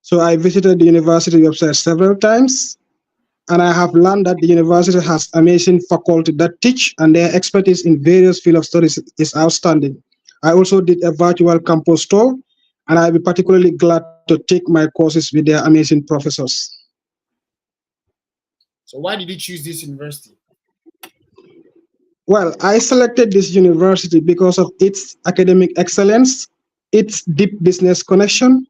So I visited the university website several times, and I have learned that the university has amazing faculty that teach, and their expertise in various fields of studies is outstanding. I also did a virtual campus tour, and I'll be particularly glad to take my courses with their amazing professors. So why did you choose this university? Well, I selected this university because of its academic excellence, its deep business connection,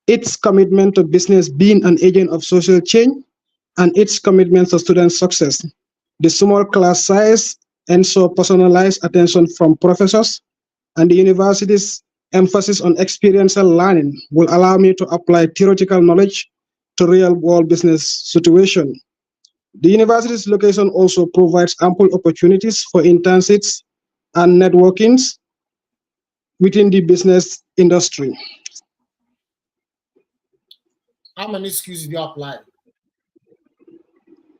its commitment to business being an agent of social change, and its commitment to student success. The small class size ensures personalized attention from professors, and the university's emphasis on experiential learning will allow me to apply theoretical knowledge to real-world business situations. The university's location also provides ample opportunities for internships and networkings within the business industry. How many schools did you apply?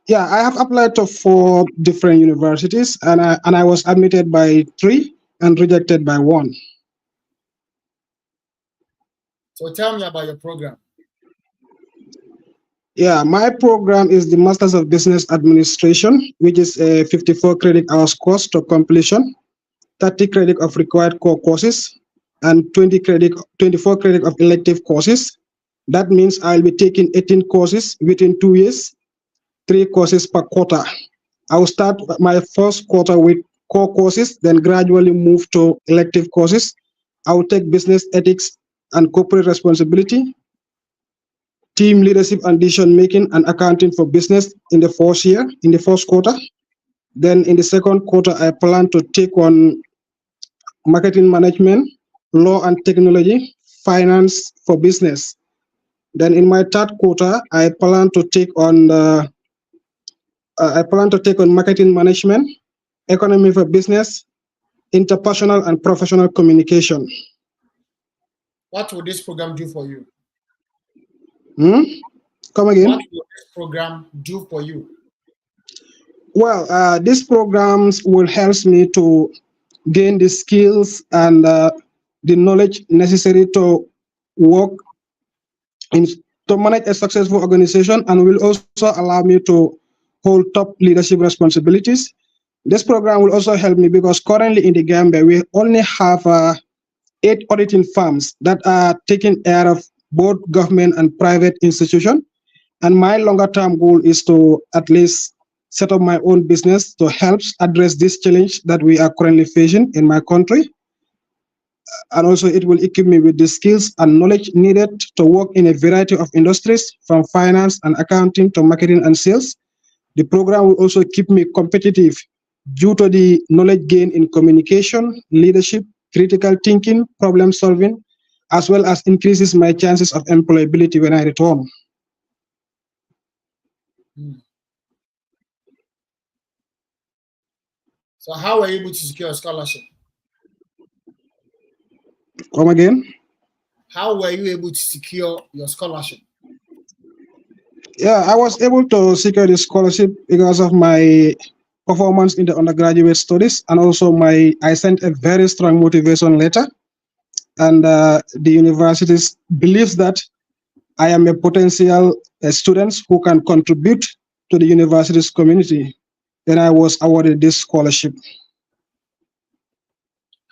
Yeah, I have applied to 4 different universities, and I was admitted by 3 and rejected by 1. So tell me about your program. Yeah, my program is the Masters of Business Administration, which is a 54 credit hours course to completion, 30 credit of required core courses, and 24 credit of elective courses. That means I'll be taking 18 courses within 2 years, 3 courses per quarter. I will start my first quarter with core courses, then gradually move to elective courses. I will take business ethics and corporate responsibility, team leadership and decision making and accounting for business in the first quarter. Then in the second quarter, I plan to take on marketing management, law and technology, finance for business. Then in my third quarter, I plan to take on marketing management, economy for business, interpersonal and professional communication. What will this program do for you? Come again? What will this program do for you? Well, these programs will help me to gain the skills and the knowledge necessary to work to manage a successful organization, and will also allow me to hold top leadership responsibilities. This program will also help me because currently in the Gambia, we only have 8 auditing firms that are taking care of both government and private institutions. And my longer term goal is to at least set up my own business to help address this challenge that we are currently facing in my country. And also it will equip me with the skills and knowledge needed to work in a variety of industries, from finance and accounting to marketing and sales. The program will also keep me competitive due to the knowledge gained in communication, leadership, critical thinking, problem solving, as well as increases my chances of employability when I return. So how were you able to secure a scholarship? Come again? How were you able to secure your scholarship? Yeah, I was able to secure the scholarship because of my performance in the undergraduate studies, and also I sent a very strong motivation letter, and the university believes that I am a potential student who can contribute to the university's community. Then I was awarded this scholarship.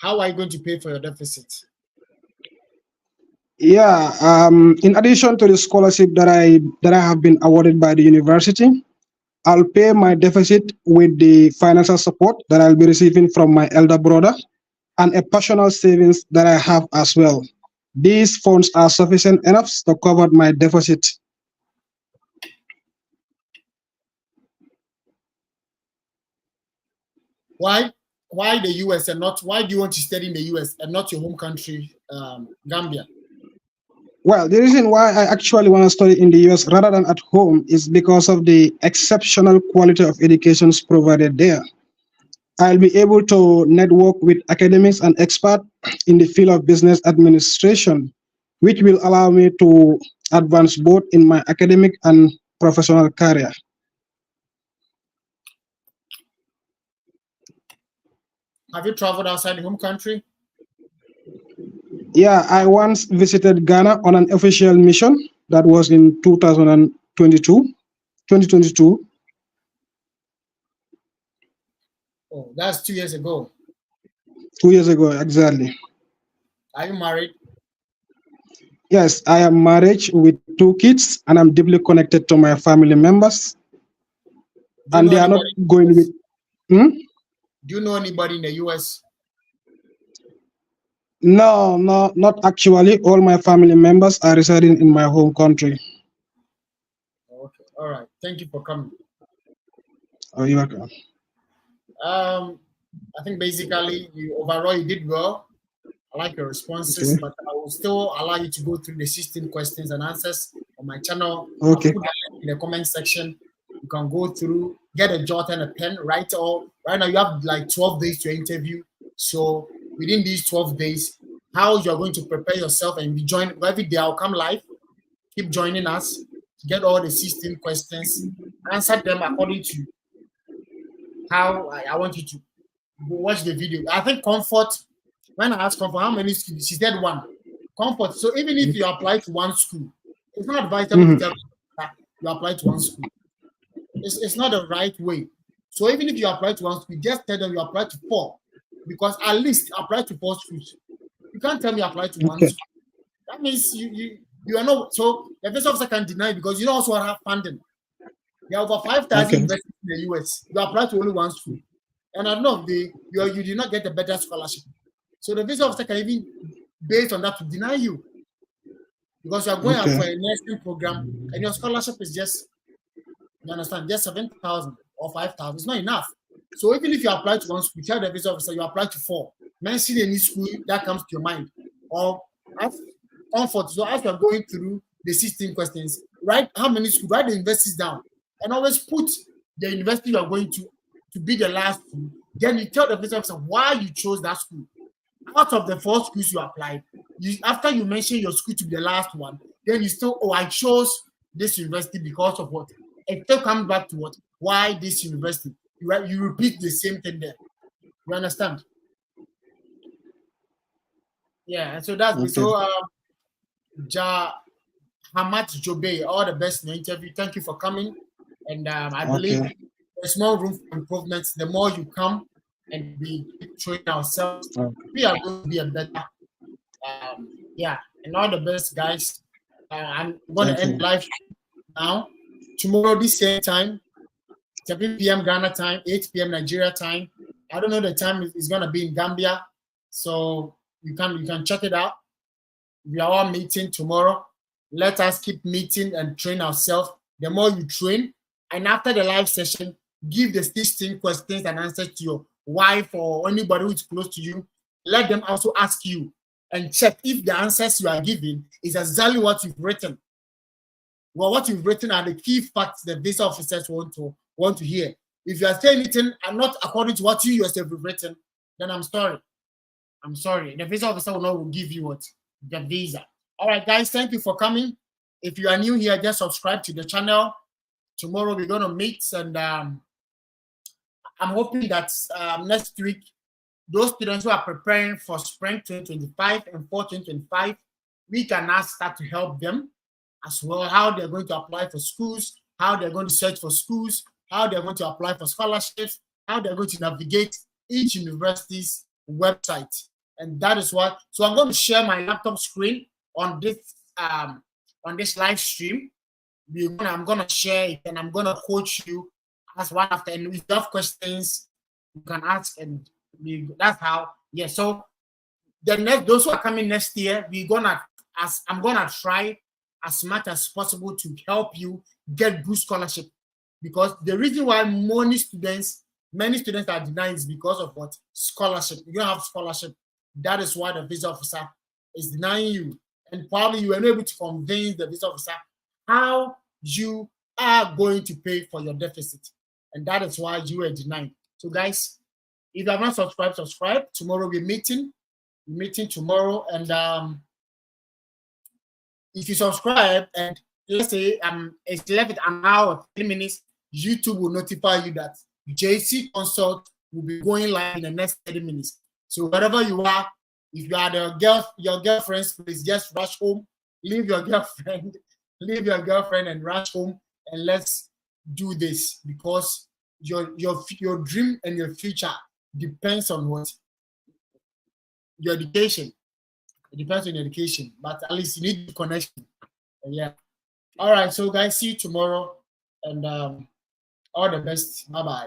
How are you going to pay for your deficit? Yeah, in addition to the scholarship that I have been awarded by the university, I'll pay my deficit with the financial support that I'll be receiving from my elder brother and a personal savings that I have as well. These funds are sufficient enough to cover my deficit. Why the US and not, why do you want to study in the US and not your home country, Gambia? Well, the reason why I actually want to study in the US rather than at home is because of the exceptional quality of educations provided there. I'll be able to network with academics and experts in the field of business administration, which will allow me to advance both in my academic and professional career. Have you traveled outside the home country? Yeah, I once visited Ghana on an official mission. That was in 2022. Oh, that's 2 years ago. 2 years ago, exactly. Are you married? Yes, I am married with 2 kids, and I'm deeply connected to my family members. And they are not going with... Do you know anybody in the US? No, not actually. All my family members are residing in my home country. Okay, all right. Thank you for coming. Oh, you're welcome. I think basically overall you did well. I like your responses, okay, but I will still allow you to go through the 16 questions and answers on my channel. Okay. I'll put that in the comment section. You can go through, get a jot and a pen, write all. Right now you have like 12 days to interview. So within these 12 days, how you're going to prepare yourself and be joined every day. I'll come live. Keep joining us. Get all the 16 questions, answer them according to how I want you to watch the video. I think Comfort, when I asked Comfort how many schools, she said 1. Comfort. So even if you apply to 1 school, it's not advisable to tell you that you apply to 1 school. It's not the right way. So even if you apply to 1 school, just tell them you apply to 4, because at least apply to 4 schools. You can't tell me apply to 1 school. That means you are not. So the visa officer can deny because you don't also have funding. There are over 5,000 universities in the US. You apply to only 1 school, and I don't know you did not get a better scholarship. So the visa officer can even, based on that, to deny you. because you are going out for a nursing program and your scholarship is just, you understand, just 7,000 or 5,000. It's not enough. So even if you apply to one school, tell the visa officer you apply to 4. Mention any school that comes to your mind, or as comfort. So as you are going through the 16 questions, write how many schools, write the universities down, and always put the university you are going to be the last school. Then you tell the visa officer why you chose that school. Out of the 4 schools you applied, after you mention your school to be the last one, then you still, I chose this university because of what? It still comes back to what? Why this university? You repeat the same thing there. You understand? Yeah, and so that's me. So Hamat Jobe, all the best in the interview. Thank you for coming. And I believe there's more room for improvements. The more you come and we train ourselves, we are going to be a better. And all the best, guys. I'm going to end live now. Tomorrow, this same time, 7 p.m. Ghana time, 8 p.m. Nigeria time. I don't know the time is going to be in Gambia, so you can check it out. We are all meeting tomorrow. Let us keep meeting and train ourselves. The more you train, and after the live session, give the 16 questions and answers to your wife or anybody who is close to you. Let them also ask you and check if the answers you are giving is exactly what you've written. Well, what you've written are the key facts the visa officers want to hear. If you are saying anything and not according to what you yourself have written, then I'm sorry. I'm sorry. The visa officer will not give you what? The visa. All right, guys, thank you for coming. If you are new here, just subscribe to the channel. Tomorrow we're going to meet, and I'm hoping that next week, those students who are preparing for spring 2025 and fall 2025, we can now start to help them as well, how they're going to apply for schools, how they're going to search for schools, how they're going to apply for scholarships, how they're going to navigate each university's website. And that is what, so I'm going to share my laptop screen on this live stream. I'm going to share it, and I'm going to coach you as one after, and if you have questions, you can ask, and that's how, yeah. So those who are coming next year, I'm gonna try as much as possible to help you get good scholarship, because the reason why many students are denied is because of what? Scholarship. You don't have scholarship. That is why the visa officer is denying you, and probably you were able to convince the visa officer how you are going to pay for your deficit, and that is why you are denied. So guys, if you have not subscribed, subscribe. Tomorrow we're meeting tomorrow, and if you subscribe and let's say it's left an hour, 10 minutes, YouTube will notify you that JC Consult will be going live in the next 30 minutes. So wherever you are, if you are your girlfriend's place, just rush home, leave your girlfriend and rush home, and let's do this, because your dream and your future depends on what? Your education. It depends on your education, but at least you need the connection. Yeah. All right, so guys, see you tomorrow, and all the best. Bye-bye.